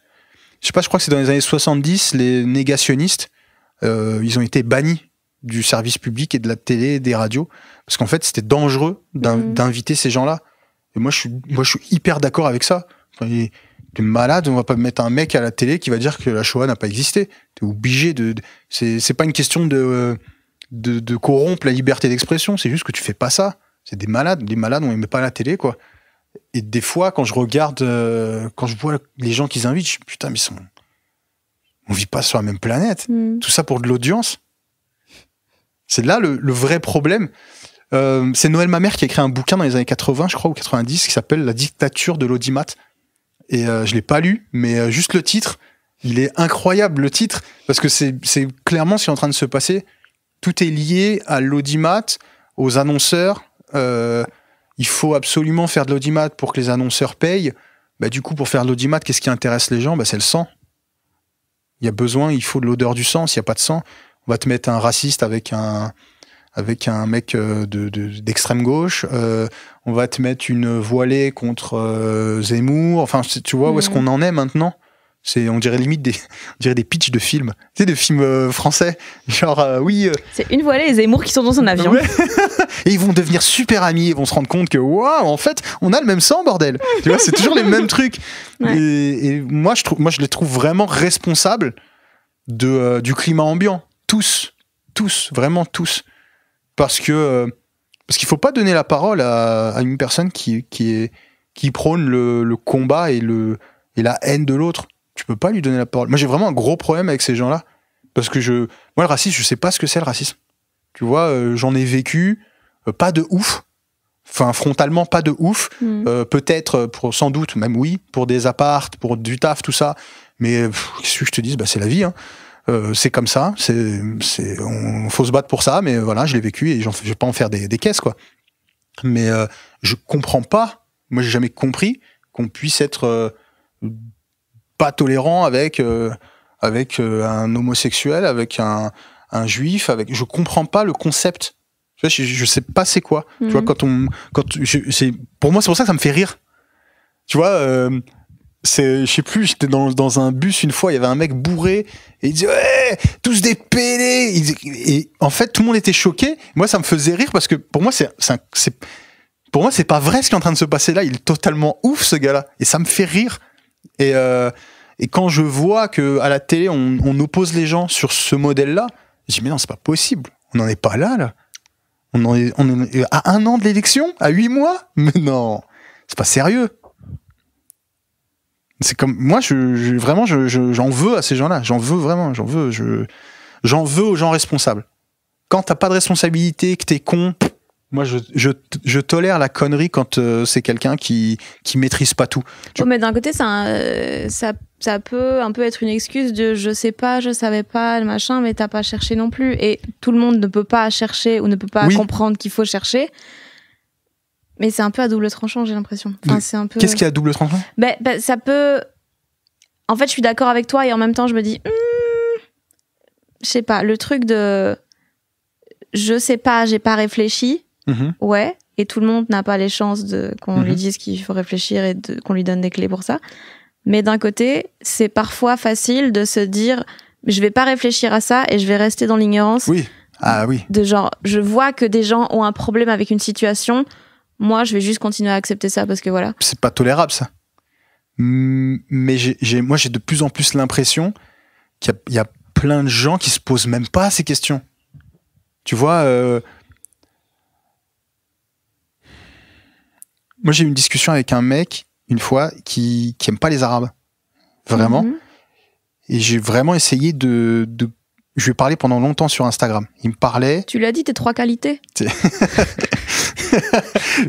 Je sais pas, je crois que c'est dans les années 70, les négationnistes, ils ont été bannis du service public et de la télé et des radios parce qu'en fait c'était dangereux d'inviter ces gens-là. Et moi je suis hyper d'accord avec ça. Enfin, t'es malade, on va pas mettre un mec à la télé qui va dire que la Shoah n'a pas existé. T'es obligé c'est pas une question de corrompre la liberté d'expression, c'est juste que tu fais pas ça. C'est des malades, on les met pas à la télé, quoi. Et des fois, quand je regarde, quand je vois les gens qu'ils invitent, je dis, putain, mais on vit pas sur la même planète. Tout ça pour de l'audience. C'est là le vrai problème. C'est Noël Mamère qui a écrit un bouquin dans les années 80, je crois, ou 90, qui s'appelle La dictature de l'audimat. Et je l'ai pas lu, mais juste le titre, il est incroyable, le titre, parce que c'est clairement ce qui est en train de se passer. Tout est lié à l'audimat, aux annonceurs. Il faut absolument faire de l'audimat pour que les annonceurs payent. Bah, du coup, pour faire de l'audimat, qu'est-ce qui intéresse les gens ? Bah, c'est le sang. Il faut de l'odeur du sang. S'il n'y a pas de sang, on va te mettre un raciste avec un mec d'extrême gauche, on va te mettre une voilée contre Zemmour. Enfin, tu vois où est-ce qu'on en est maintenant ? On dirait limite des pitchs de films, tu sais, de films français. Genre, oui. C'est une voilée et Zemmour qui sont dans son avion. Ouais. Et ils vont devenir super amis, ils vont se rendre compte que, waouh, en fait, on a le même sang, bordel. Tu vois, c'est toujours les mêmes trucs. Ouais. Et moi, je les trouve vraiment responsables du climat ambiant. Tous, vraiment tous. Parce qu'il faut pas donner la parole à une personne qui prône le combat et la haine de l'autre. Tu peux pas lui donner la parole. Moi, j'ai vraiment un gros problème avec ces gens-là. Parce que moi, le racisme, je sais pas ce que c'est le racisme. Tu vois, j'en ai vécu, pas de ouf. Enfin, frontalement, pas de ouf. Peut-être, sans doute, même oui, pour des appartes, pour du taf, tout ça. Mais, qu'est-ce que je te dis, c'est la vie, hein. C'est comme ça, faut se battre pour ça, mais voilà, je l'ai vécu et je vais pas en faire des caisses, quoi. Mais je comprends pas, moi j'ai jamais compris qu'on puisse être pas tolérant avec un homosexuel, avec un juif, je comprends pas le concept. Tu vois, je sais pas c'est quoi. Tu vois, pour moi c'est pour ça que ça me fait rire. Tu vois. Je sais plus, j'étais dans un bus une fois, il y avait un mec bourré et il disait ouais, tous des pédés. Et en fait, tout le monde était choqué. Moi, ça me faisait rire parce que pour moi, c'est pas vrai ce qui est en train de se passer là. Il est totalement ouf, ce gars-là, et ça me fait rire. Et quand je vois que à la télé, on oppose les gens sur ce modèle-là, je dis mais non, c'est pas possible. On n'en est pas là. On est à 1 an de l'élection, à 8 mois. Mais non, c'est pas sérieux. C'est comme moi, vraiment, j'en veux à ces gens-là. J'en veux vraiment. J'en veux aux gens responsables. Quand t'as pas de responsabilité, que t'es con, moi, je tolère la connerie quand c'est quelqu'un qui maîtrise pas tout. Oh, mais d'un côté, ça peut un peu être une excuse de je sais pas, je savais pas, le machin, mais t'as pas cherché non plus. Et tout le monde ne peut pas chercher ou ne peut pas comprendre qu'il faut chercher. Mais c'est un peu à double tranchant, j'ai l'impression. Enfin, c'est un peu... Qu'est-ce qui est à double tranchant ? Ça peut... En fait, je suis d'accord avec toi et en même temps, je me dis... Je sais pas, le truc de... Je sais pas, j'ai pas réfléchi. Ouais. Et tout le monde n'a pas les chances qu'on lui dise qu'il faut réfléchir et qu'on lui donne des clés pour ça. Mais d'un côté, c'est parfois facile de se dire je vais pas réfléchir à ça et je vais rester dans l'ignorance. Oui. Ah oui. De genre, je vois que des gens ont un problème avec une situation... Moi, je vais juste continuer à accepter ça parce que voilà. C'est pas tolérable, ça. Mais moi, j'ai de plus en plus l'impression qu'il y a plein de gens qui se posent même pas ces questions. Tu vois, moi, j'ai eu une discussion avec un mec, une fois, qui aime pas les Arabes. Vraiment. Et j'ai vraiment essayé je lui ai parlé pendant longtemps sur Instagram. Il me parlait... Tu lui as dit tes 3 qualités.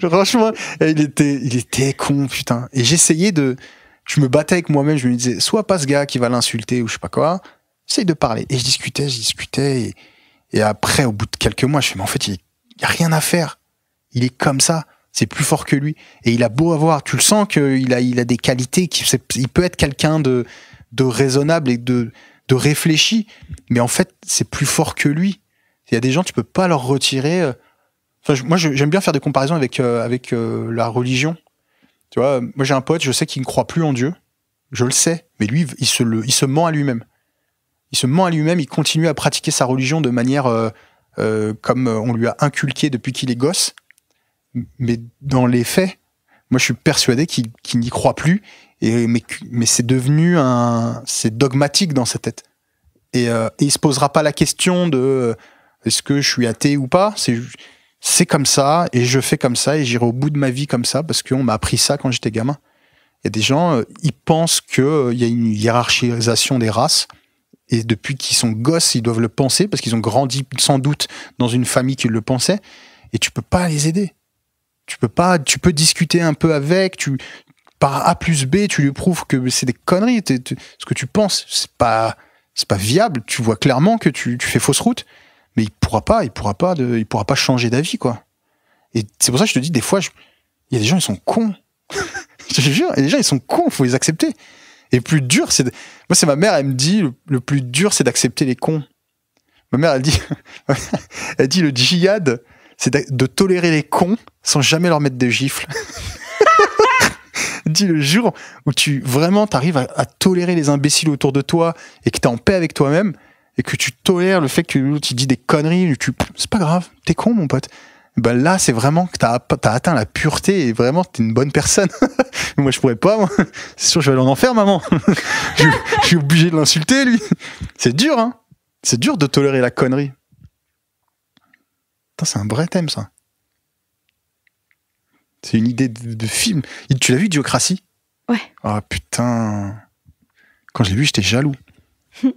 Franchement, il était con, putain. Et j'essayais je me battais avec moi-même, je me disais, soit pas ce gars qui va l'insulter ou je sais pas quoi, essaye de parler. Et je discutais, Et après, au bout de quelques mois, je fais, mais en fait, il n'y a rien à faire. Il est comme ça. C'est plus fort que lui. Et il a beau avoir, tu le sens qu'il a des qualités, il peut être quelqu'un de raisonnable et de réfléchi. Mais en fait, c'est plus fort que lui. Il y a des gens, tu peux pas leur retirer. Moi, j'aime bien faire des comparaisons avec la religion. Tu vois, moi, j'ai un pote, je sais qu'il ne croit plus en Dieu. Je le sais. Mais lui, il se ment à lui-même. Il se ment à lui-même, il continue à pratiquer sa religion de manière comme on lui a inculqué depuis qu'il est gosse. Mais dans les faits, moi je suis persuadé qu'il n'y croit plus. Mais c'est devenu c'est dogmatique dans sa tête. Et il se posera pas la question de est-ce que je suis athée ou pas. C'est comme ça et je fais comme ça et j'irai au bout de ma vie comme ça parce qu'on m'a appris ça quand j'étais gamin. Il y a des gens, ils pensent qu'il y a une hiérarchisation des races. Et depuis qu'ils sont gosses, ils doivent le penser parce qu'ils ont grandi sans doute dans une famille qui le pensait. Et tu peux pas les aider. Tu peux discuter un peu avec. Par A plus B, tu lui prouves que c'est des conneries. Ce que tu penses, c'est pas viable. Tu vois clairement que tu fais fausse route. Mais il pourra pas changer d'avis, quoi. Et c'est pour ça que je te dis, des fois, il y a des gens, ils sont cons. Je te jure, il y a des gens, ils sont cons. Faut les accepter. Et le plus dur, moi, c'est ma mère, elle me dit, le plus dur, c'est d'accepter les cons. Ma mère, elle dit, le djihad, c'est de tolérer les cons sans jamais leur mettre des gifles. Elle dit, le jour où t'arrives à tolérer les imbéciles autour de toi et que t'es en paix avec toi-même et que tu tolères le fait que l'autre, il dit des conneries, c'est pas grave, t'es con, mon pote. Ben là, c'est vraiment que t'as atteint la pureté et vraiment t'es une bonne personne. Moi, je pourrais pas, moi. C'est sûr, je vais aller en enfer, maman. Je suis obligé de l'insulter, lui. C'est dur, hein. C'est dur de tolérer la connerie. Putain, c'est un vrai thème, ça. C'est une idée de film. Tu l'as vu, Idiocratie ? Ouais. Ah, putain. Quand je l'ai vu, j'étais jaloux. Il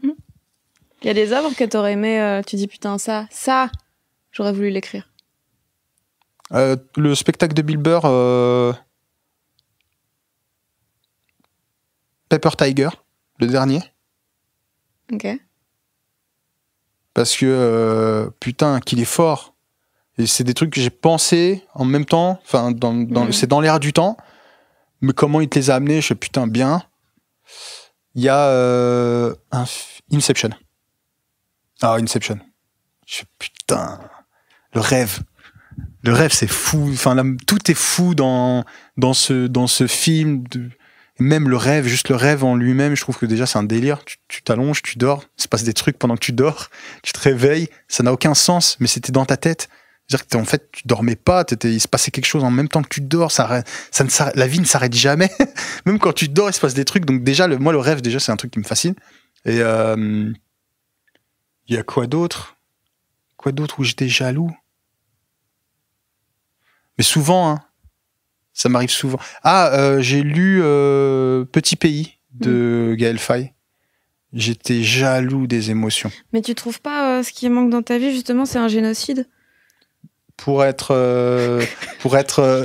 y a des œuvres que t'aurais aimé, tu dis, putain, ça, j'aurais voulu l'écrire. Le spectacle de Bill Burr, Paper Tiger, le dernier. Ok. Parce que, putain, qu'il est fort. Et c'est des trucs que j'ai pensé en même temps, enfin, c'est dans l'air du temps, mais comment il te les a amenés, je sais, putain, bien. Il y a Inception. Ah, Inception. Je sais, putain, le rêve. Le rêve, c'est fou. Enfin, tout est fou dans ce film. Même le rêve, juste le rêve en lui-même, je trouve que déjà c'est un délire. Tu t'allonges, tu dors, il se passe des trucs pendant que tu dors, tu te réveilles, ça n'a aucun sens, mais c'était dans ta tête. C'est-à-dire que en fait, tu dormais pas, il se passait quelque chose en même temps que tu dors. La vie ne s'arrête jamais. Même quand tu dors, il se passe des trucs. Donc déjà, moi, le rêve, déjà, c'est un truc qui me fascine. Et il y a quoi d'autre où j'étais jaloux? Mais souvent, hein. Ça m'arrive souvent. J'ai lu Petit Pays de Gaël Faye. J'étais jaloux des émotions. Mais tu trouves pas ce qui manque dans ta vie, justement, c'est un génocide? Pour être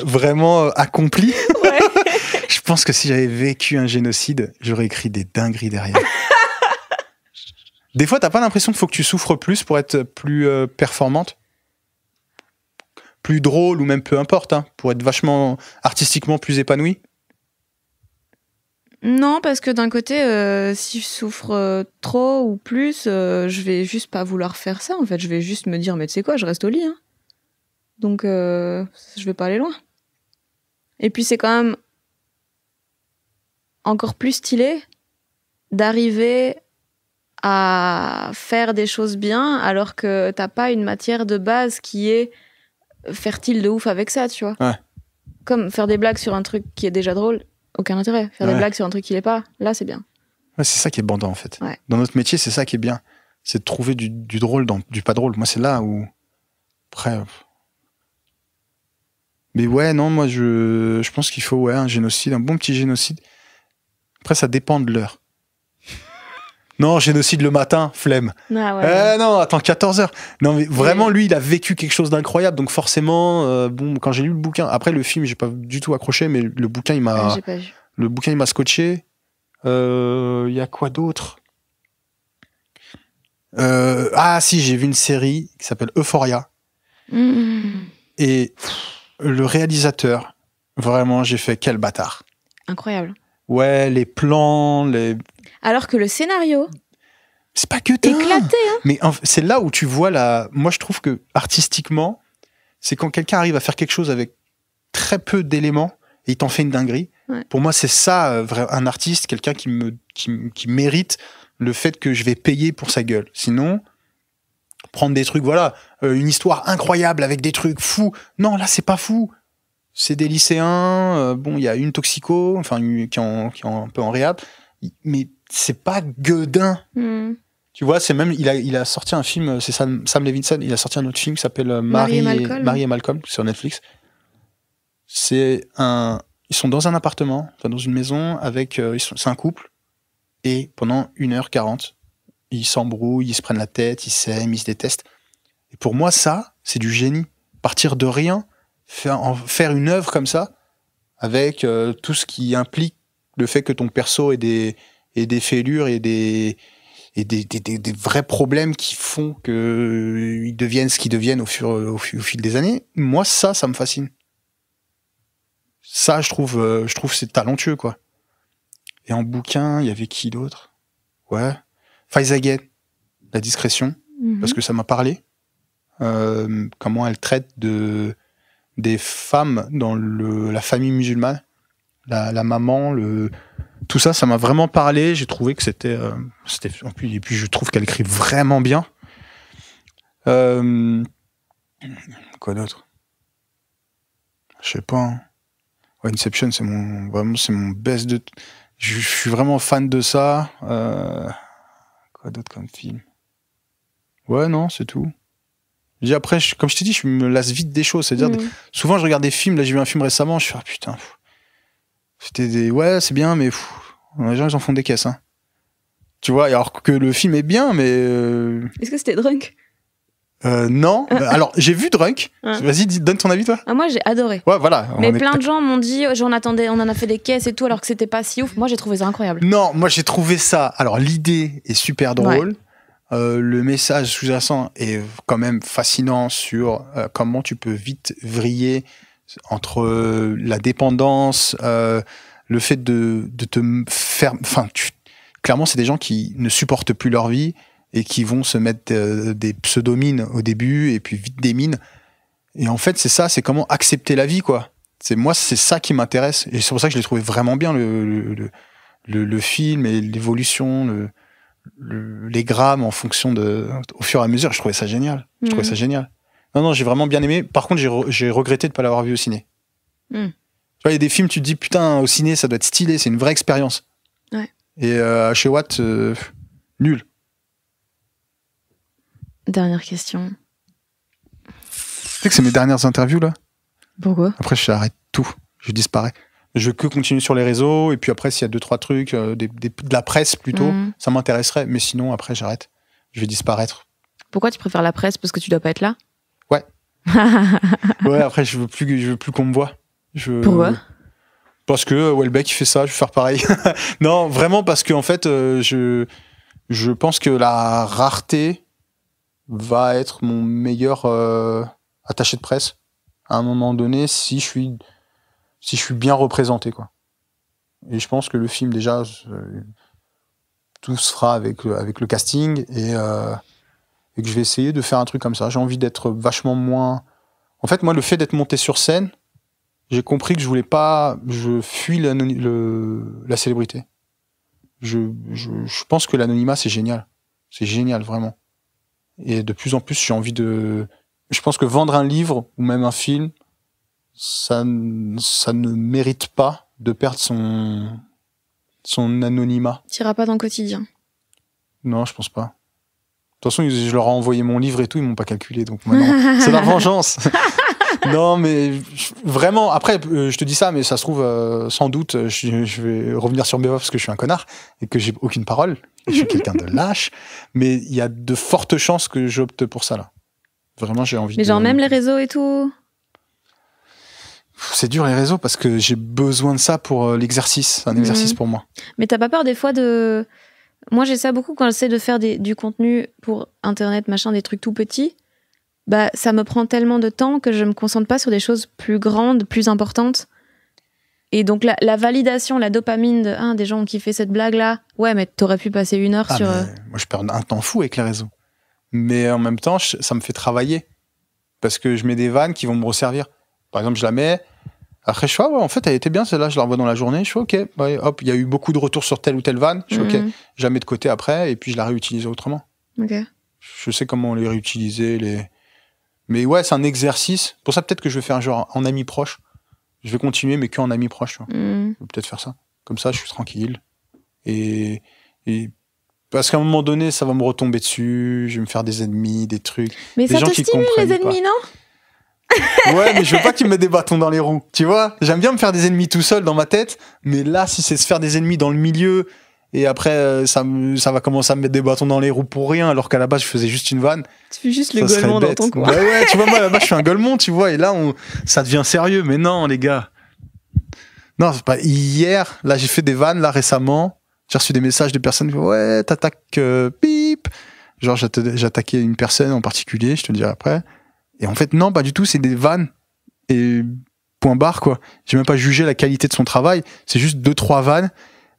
vraiment accompli, Ouais. je pense que si j'avais vécu un génocide, j'aurais écrit des dingueries derrière. Des fois, t'as pas l'impression qu'il faut que tu souffres plus pour être plus performante, plus drôle ou même peu importe, hein, pour être vachement artistiquement plus épanoui? Non, parce que d'un côté, si je souffre trop ou plus, je vais juste pas vouloir faire ça. En fait, je vais juste me dire, mais tu sais quoi, je reste au lit. Hein. Donc, je vais pas aller loin. Et puis, c'est quand même encore plus stylé d'arriver à faire des choses bien alors que t'as pas une matière de base qui est fertile de ouf avec ça, tu vois. Ouais. Comme faire des blagues sur un truc qui est déjà drôle, aucun intérêt. Faire des blagues sur un truc qui l'est pas, là, c'est bien. Ouais, c'est ça qui est bandant, en fait. Ouais. Dans notre métier, c'est ça qui est bien. C'est de trouver du drôle dans du pas drôle. Moi, c'est là où... Après... Mais ouais, non, moi, je pense qu'il faut un génocide, un bon petit génocide. Après, ça dépend de l'heure. Non, génocide le matin, flemme. Ah ouais. Non, attends, 14h. Non, mais vraiment, lui, il a vécu quelque chose d'incroyable. Donc forcément, quand j'ai lu le bouquin... Après, le film, j'ai pas du tout accroché, mais le bouquin, il m'a... J'ai pas vu. Le bouquin, il m'a scotché. Il y a quoi d'autre? Ah si, j'ai vu une série qui s'appelle Euphoria. Et le réalisateur, vraiment, j'ai fait quel bâtard. Incroyable. Ouais, les plans, Alors que le scénario, c'est pas que éclaté, hein. Mais c'est là où tu vois Moi, je trouve que artistiquement, c'est quand quelqu'un arrive à faire quelque chose avec très peu d'éléments et il t'en fait une dinguerie. Ouais. Pour moi, c'est ça, un artiste, quelqu'un qui mérite le fait que je vais payer pour sa gueule. Sinon, prendre des trucs, voilà, une histoire incroyable avec des trucs fous. Non, là, c'est pas fou. C'est des lycéens. Bon, il y a une toxico, enfin, qui est un peu en réhab, mais c'est pas gueudin. Tu vois, c'est même, il a sorti un film, c'est Sam Levinson, il a sorti un autre film qui s'appelle Marie et Malcolm sur Netflix. Ils sont dans un appartement, enfin dans une maison, c'est un couple, et pendant 1h40, ils s'embrouillent, ils se prennent la tête, ils s'aiment, ils se détestent. Et pour moi, ça, c'est du génie. Partir de rien, faire une œuvre comme ça, avec tout ce qui implique le fait que ton perso ait des fêlures et des vrais problèmes qui font qu'ils deviennent ce qu'ils deviennent au fil des années. Moi, ça me fascine. Ça, je trouve c'est talentueux, quoi. Et en bouquin, il y avait qui d'autre? Ouais. Faiza Gueye, La discrétion, parce que ça m'a parlé. Comment elle traite des femmes dans la famille musulmane. La maman, tout ça, ça m'a vraiment parlé. J'ai trouvé que c'était et puis je trouve qu'elle écrit vraiment bien. Quoi d'autre? Je sais pas. Hein. Ouais, Inception, c'est mon best de. Je suis vraiment fan de ça. Quoi d'autre comme film? Ouais, non, c'est tout. Après, comme je t'ai dit, je me lasse vite des choses. C'est-à-dire, souvent, je regarde des films. Là, j'ai vu un film récemment. Je suis putain. Ouais, c'est bien, mais les gens, ils en font des caisses. Hein. Tu vois, alors que le film est bien, mais. Est-ce que c'était Drunk? Non. Alors, j'ai vu Drunk. Vas-y, donne ton avis, toi. Ah, moi, j'ai adoré. Ouais, voilà. Mais plein de gens m'ont dit, on en a fait des caisses et tout, alors que c'était pas si ouf. Moi, j'ai trouvé ça incroyable. Non, moi, j'ai trouvé ça. Alors, l'idée est super drôle. Ouais. Le message sous-jacent est quand même fascinant sur comment tu peux vite vriller entre la dépendance, le fait de te faire... Enfin, clairement, c'est des gens qui ne supportent plus leur vie et qui vont se mettre des pseudomines au début et puis vite des mines. Et en fait, c'est ça, c'est comment accepter la vie, quoi. Moi, c'est ça qui m'intéresse. Et c'est pour ça que je l'ai trouvé vraiment bien, le film et l'évolution, les grammes en fonction au fur et à mesure. Je trouvais ça génial. Non, j'ai vraiment bien aimé. Par contre, j'ai regretté de ne pas l'avoir vu au ciné. Tu vois, il y a des films, tu te dis, putain, au ciné, ça doit être stylé, c'est une vraie expérience. Ouais. Et chez Watt, nul. Dernière question. Tu sais que c'est mes dernières interviews, là? Pourquoi? Après, j'arrête tout. Je disparais. Je veux que continuer sur les réseaux, et puis après, s'il y a 2-3 trucs, de la presse plutôt, ça m'intéresserait. Mais sinon, après, j'arrête. Je vais disparaître. Pourquoi tu préfères la presse? Parce que tu dois pas être là? Ouais. Ouais, après, je veux plus qu'on me voit. Pourquoi? Parce que Welbeck, il fait ça, je vais faire pareil. Non, vraiment, parce qu'en fait, je pense que la rareté va être mon meilleur attaché de presse à un moment donné si je suis bien représenté, quoi. Et je pense que le film, déjà, tout se fera avec le casting et que je vais essayer de faire un truc comme ça. J'ai envie d'être vachement moins... En fait, moi, le fait d'être monté sur scène, j'ai compris que je fuis la célébrité. Je pense que l'anonymat, c'est génial. C'est génial, vraiment. Et de plus en plus, j'ai envie de... Je pense que vendre un livre ou même un film, ça ne mérite pas de perdre son anonymat. T'iras pas dans le quotidien? Non, je pense pas. De toute façon, je leur ai envoyé mon livre et tout, ils m'ont pas calculé, donc maintenant, c'est la vengeance. Non, mais vraiment, après, je te dis ça, mais ça se trouve, sans doute, je vais revenir sur mes voix parce que je suis un connard et que j'ai aucune parole. Je suis quelqu'un de lâche, mais il y a de fortes chances que j'opte pour ça, là. Vraiment, j'ai envie mais genre même les réseaux et tout? C'est dur, les réseaux, parce que j'ai besoin de ça pour l'exercice. C'est un exercice pour moi. Mais t'as pas peur des fois de Moi, j'ai ça beaucoup quand j'essaie de faire du contenu pour Internet, machin, des trucs tout petits. Bah, ça me prend tellement de temps que je me concentre pas sur des choses plus grandes, plus importantes. Et donc, la validation, la dopamine des gens qui fait cette blague-là. Ouais, mais t'aurais pu passer 1 heure sur... Moi, je perds un temps fou avec les réseaux. Mais en même temps, ça me fait travailler. Parce que je mets des vannes qui vont me resservir. Par exemple, je la mets... Après, je fais, en fait, elle était bien, celle-là, je la revois dans la journée. Je fais, ok, ouais, hop, il y a eu beaucoup de retours sur telle ou telle vanne. Je fais, ok, je la mets de côté après, et puis je la réutilise autrement. Ok. Je sais comment les réutiliser. Mais ouais, c'est un exercice. Pour ça, peut-être que je vais faire genre en ami proche. Je vais continuer, mais qu'en ami proche. Tu vois. Je vais peut-être faire ça. Comme ça, je suis tranquille. Et parce qu'à un moment donné, ça va me retomber dessus. Je vais me faire des ennemis, des trucs. Mais des ça gens te qui stimule, les comprennent ennemis, pas. non? Ouais, mais je veux pas qu'ils me mettent des bâtons dans les roues. Tu vois, j'aime bien me faire des ennemis tout seul dans ma tête. Mais là, si c'est se faire des ennemis dans le milieu, et après, ça va commencer à me mettre des bâtons dans les roues pour rien, alors qu'à la base, je faisais juste une vanne. Tu fais juste le Ça serait gueulement dans bête. ton coin. Bah ouais, tu vois, moi là-bas, je suis un gueulement, tu vois, et là, ça devient sérieux. Mais non, les gars. Non, c'est pas hier. Là, j'ai fait des vannes, là, récemment. J'ai reçu des messages de personnes qui disent, ouais, t'attaques, bip. Genre, j'attaquais une personne en particulier, je te le dirai après. Et en fait, non, pas du tout, c'est des vannes. Et point barre, quoi. J'ai même pas jugé la qualité de son travail. C'est juste 2-3 vannes.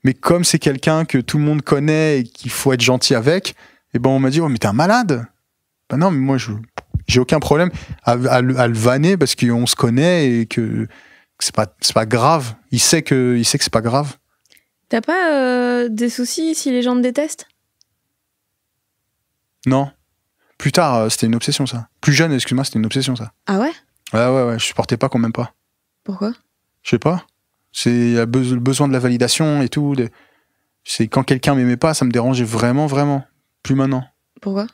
Mais comme c'est quelqu'un que tout le monde connaît et qu'il faut être gentil avec, et ben on m'a dit, oh, mais t'es un malade. Ben non, mais moi, j'ai aucun problème à le vanner parce qu'on se connaît et que c'est pas grave. Il sait que c'est pas grave. T'as pas des soucis si les gens te détestent? Non. Plus tard, c'était une obsession, ça. Plus jeune, excuse-moi, c'était une obsession, ça. Ah ouais? Ouais, je supportais pas qu'on m'aime pas. Pourquoi? Je sais pas. C'est le besoin de la validation et tout. C'est quand quelqu'un m'aimait pas, ça me dérangeait vraiment, vraiment. Plus maintenant. Pourquoi?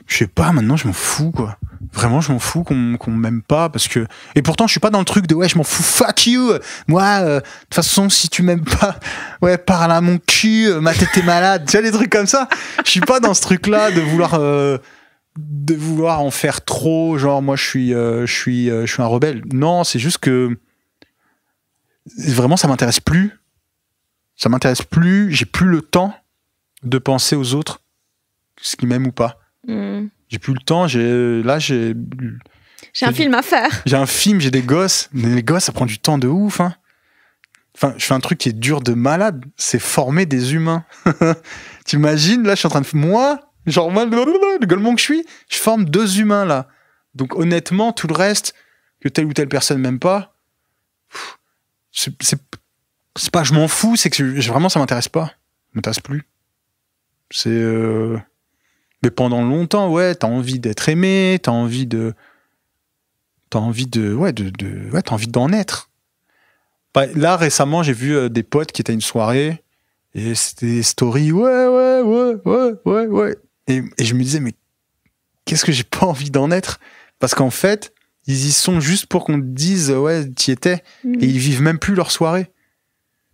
Je sais pas, maintenant je m'en fous, quoi. Vraiment, je m'en fous qu'on m'aime pas parce que. Et pourtant, je suis pas dans le truc de ouais, je m'en fous, fuck you. Moi, de toute façon, si tu m'aimes pas, ouais, parle à mon cul, ma tête est malade. Tu vois, des trucs comme ça. Je suis pas dans ce truc-là de vouloir en faire trop. Genre, moi, je suis un rebelle. Non, c'est juste que. Vraiment, ça m'intéresse plus. Ça m'intéresse plus. J'ai plus le temps de penser aux autres, ce qu'ils m'aiment ou pas. J'ai plus le temps. J'ai un film à faire. J'ai un film, j'ai des gosses. Mais les gosses, ça prend du temps de ouf. Hein. Enfin, je fais un truc qui est dur de malade. C'est former des humains. T'imagines, là, je suis en train de... Moi, genre, le gueulement que je forme 2 humains, là. Donc, honnêtement, tout le reste, que telle ou telle personne m'aime pas... C'est pas je m'en fous, c'est que vraiment ça m'intéresse pas. Ça m'intéresse plus. Mais pendant longtemps, ouais, t'as envie d'être aimé, t'as envie d'en être. Bah, là, récemment, j'ai vu des potes qui étaient à une soirée et c'était des stories, ouais. Et je me disais, mais qu'est-ce que j'ai pas envie d'en être? Parce qu'en fait, ils y sont juste pour qu'on te dise ouais, t'y étais. Et ils vivent même plus leur soirée.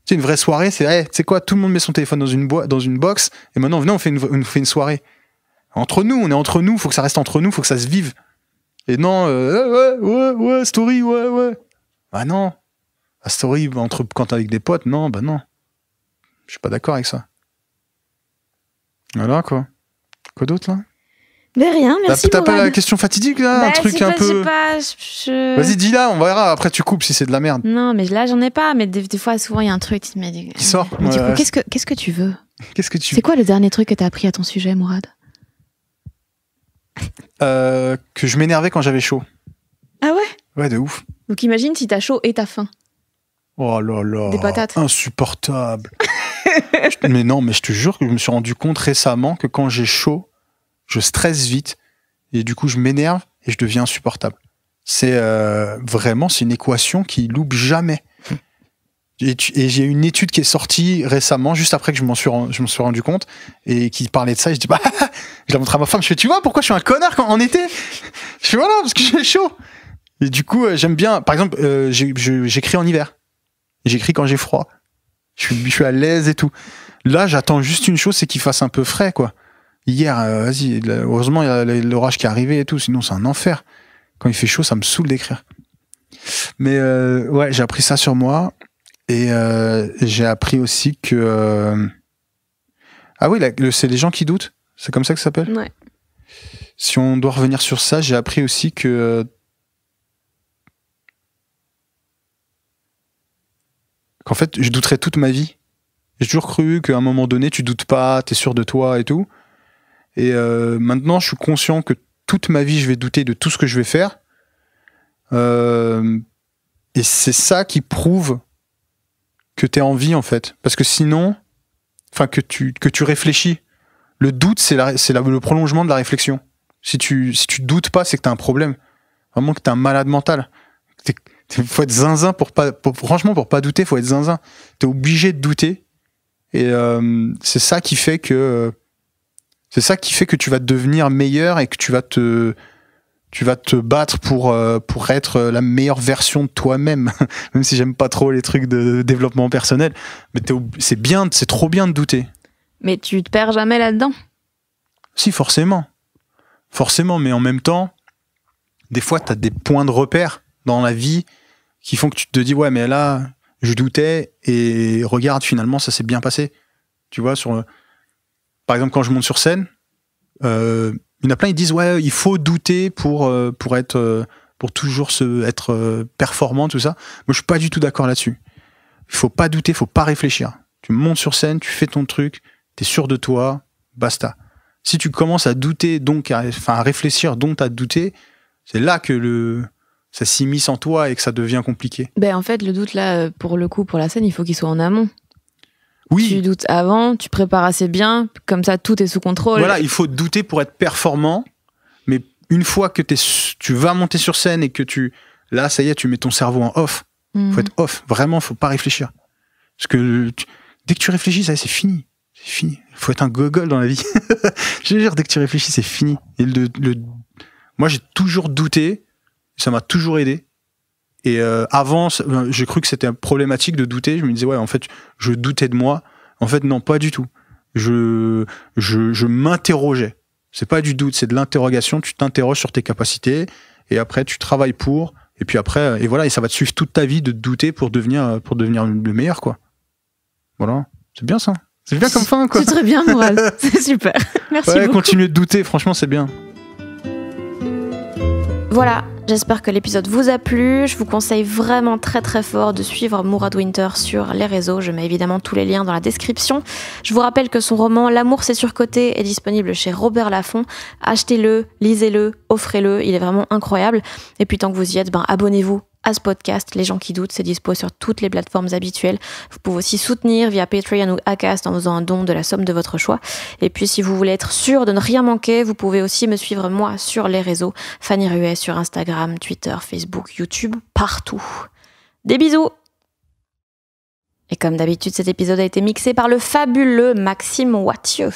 Tu sais, une vraie soirée, c'est hey, tu sais quoi, tout le monde met son téléphone dans une box et maintenant venez, on fait une soirée. Entre nous, on est entre nous, faut que ça reste entre nous, faut que ça se vive. Et non, ouais, story, ouais. Bah non. La story quand t'es avec des potes, non, bah non. Je suis pas d'accord avec ça. Voilà quoi. Quoi d'autre là? Mais rien, merci. T'as pas la question fatidique là, un truc un peu. Vas-y, dis là, on verra. Après, tu coupes si c'est de la merde. Non, mais là, j'en ai pas. Mais des fois, souvent, il y a un truc qui sort. Mais du coup, qu'est-ce que tu veux? C'est quoi le dernier truc que t'as appris à ton sujet, Mourad? Que je m'énervais quand j'avais chaud. Ah ouais? Ouais, de ouf. Donc imagine si t'as chaud et t'as faim. Oh là là. Des patates. Insupportable. Mais non, mais je te jure que je me suis rendu compte récemment que quand j'ai chaud, je stresse vite et du coup je m'énerve et je deviens insupportable. C'est vraiment, c'est une équation qui loupe jamais. Et j'ai une étude qui est sortie récemment, juste après que je m'en suis rendu compte, et qui parlait de ça. Et je dis, je la montre à ma femme. Je fais, tu vois pourquoi je suis un connard en été? Je fais, voilà, parce que j'ai chaud. Et du coup, j'aime bien. Par exemple, j'écris en hiver. J'écris quand j'ai froid. Je suis à l'aise et tout. Là, j'attends juste une chose, c'est qu'il fasse un peu frais, quoi. Hier, vas-y, heureusement, il y a l'orage qui est arrivé et tout, sinon c'est un enfer. Quand il fait chaud, ça me saoule d'écrire. Mais ouais, j'ai appris ça sur moi. Et j'ai appris aussi que Ah oui, c'est les gens qui doutent. C'est comme ça que ça s'appelle. Ouais. Si on doit revenir sur ça, j'ai appris aussi que qu'en fait, je douterais toute ma vie. J'ai toujours cru qu'à un moment donné, tu doutes pas, t'es sûr de toi et tout. Et maintenant, je suis conscient que toute ma vie, je vais douter de tout ce que je vais faire. Et c'est ça qui prouve que t'es en vie, en fait. Parce que sinon, enfin, que tu réfléchis. Le doute, c'est le prolongement de la réflexion. Si tu doutes pas, c'est que t'as un problème. Vraiment que t'es un malade mental. Faut être zinzin franchement, pour pas douter, faut être zinzin. T'es obligé de douter. Et c'est ça qui fait que tu vas devenir meilleur et que tu vas te battre pour être la meilleure version de toi-même. Même si j'aime pas trop les trucs de développement personnel. Mais c'est trop bien de douter. Mais tu te perds jamais là-dedans? Si, forcément. Forcément, mais en même temps, des fois, t'as des points de repère dans la vie qui font que tu te dis, ouais, mais là, je doutais et regarde, finalement, ça s'est bien passé. Tu vois, par exemple, quand je monte sur scène, il y en a plein, ils disent, ouais, il faut douter pour toujours être performant, tout ça. Moi, je suis pas du tout d'accord là-dessus. Il faut pas douter, il faut pas réfléchir. Tu montes sur scène, tu fais ton truc, t'es sûr de toi, basta. Si tu commences à douter, donc à réfléchir, donc à douter, c'est là que ça s'immisce en toi et que ça devient compliqué. Ben en fait, le doute là, pour le coup, pour la scène, il faut qu'il soit en amont. Oui. Tu doutes avant, tu prépares assez bien, comme ça tout est sous contrôle. Voilà, il faut douter pour être performant, mais une fois que tu vas monter sur scène et que là, ça y est, tu mets ton cerveau en off. Faut être off, vraiment, faut pas réfléchir. Parce que dès que tu réfléchis, ça y est, c'est fini. C'est fini. Faut être un gogol dans la vie. Je veux dire, dès que tu réfléchis, c'est fini. Et moi, j'ai toujours douté. Ça m'a toujours aidé. Et avant, j'ai cru que c'était problématique de douter. Je me disais, ouais, en fait, je doutais de moi. En fait, non, pas du tout. Je m'interrogeais. C'est pas du doute, c'est de l'interrogation. Tu t'interroges sur tes capacités. Et après, tu travailles pour. Et puis après, et voilà, et ça va te suivre toute ta vie de douter pour devenir le meilleur, quoi. Voilà. C'est bien ça. C'est bien comme fin, quoi. C'est très bien, Mourad. C'est super. Merci beaucoup. Continuez de douter, franchement, c'est bien. Voilà, j'espère que l'épisode vous a plu. Je vous conseille vraiment très très fort de suivre Mourad Winter sur les réseaux. Je mets évidemment tous les liens dans la description. Je vous rappelle que son roman L'amour c'est surcoté est disponible chez Robert Laffont. Achetez-le, lisez-le, offrez-le, il est vraiment incroyable. Et puis tant que vous y êtes, abonnez-vous à ce podcast, Les gens qui doutent, c'est dispo sur toutes les plateformes habituelles. Vous pouvez aussi soutenir via Patreon ou Acast en faisant un don de la somme de votre choix. Et puis si vous voulez être sûr de ne rien manquer, vous pouvez aussi me suivre moi sur les réseaux. Fanny Ruet sur Instagram, Twitter, Facebook, YouTube, partout. Des bisous! Et comme d'habitude, cet épisode a été mixé par le fabuleux Maxime Wattieu.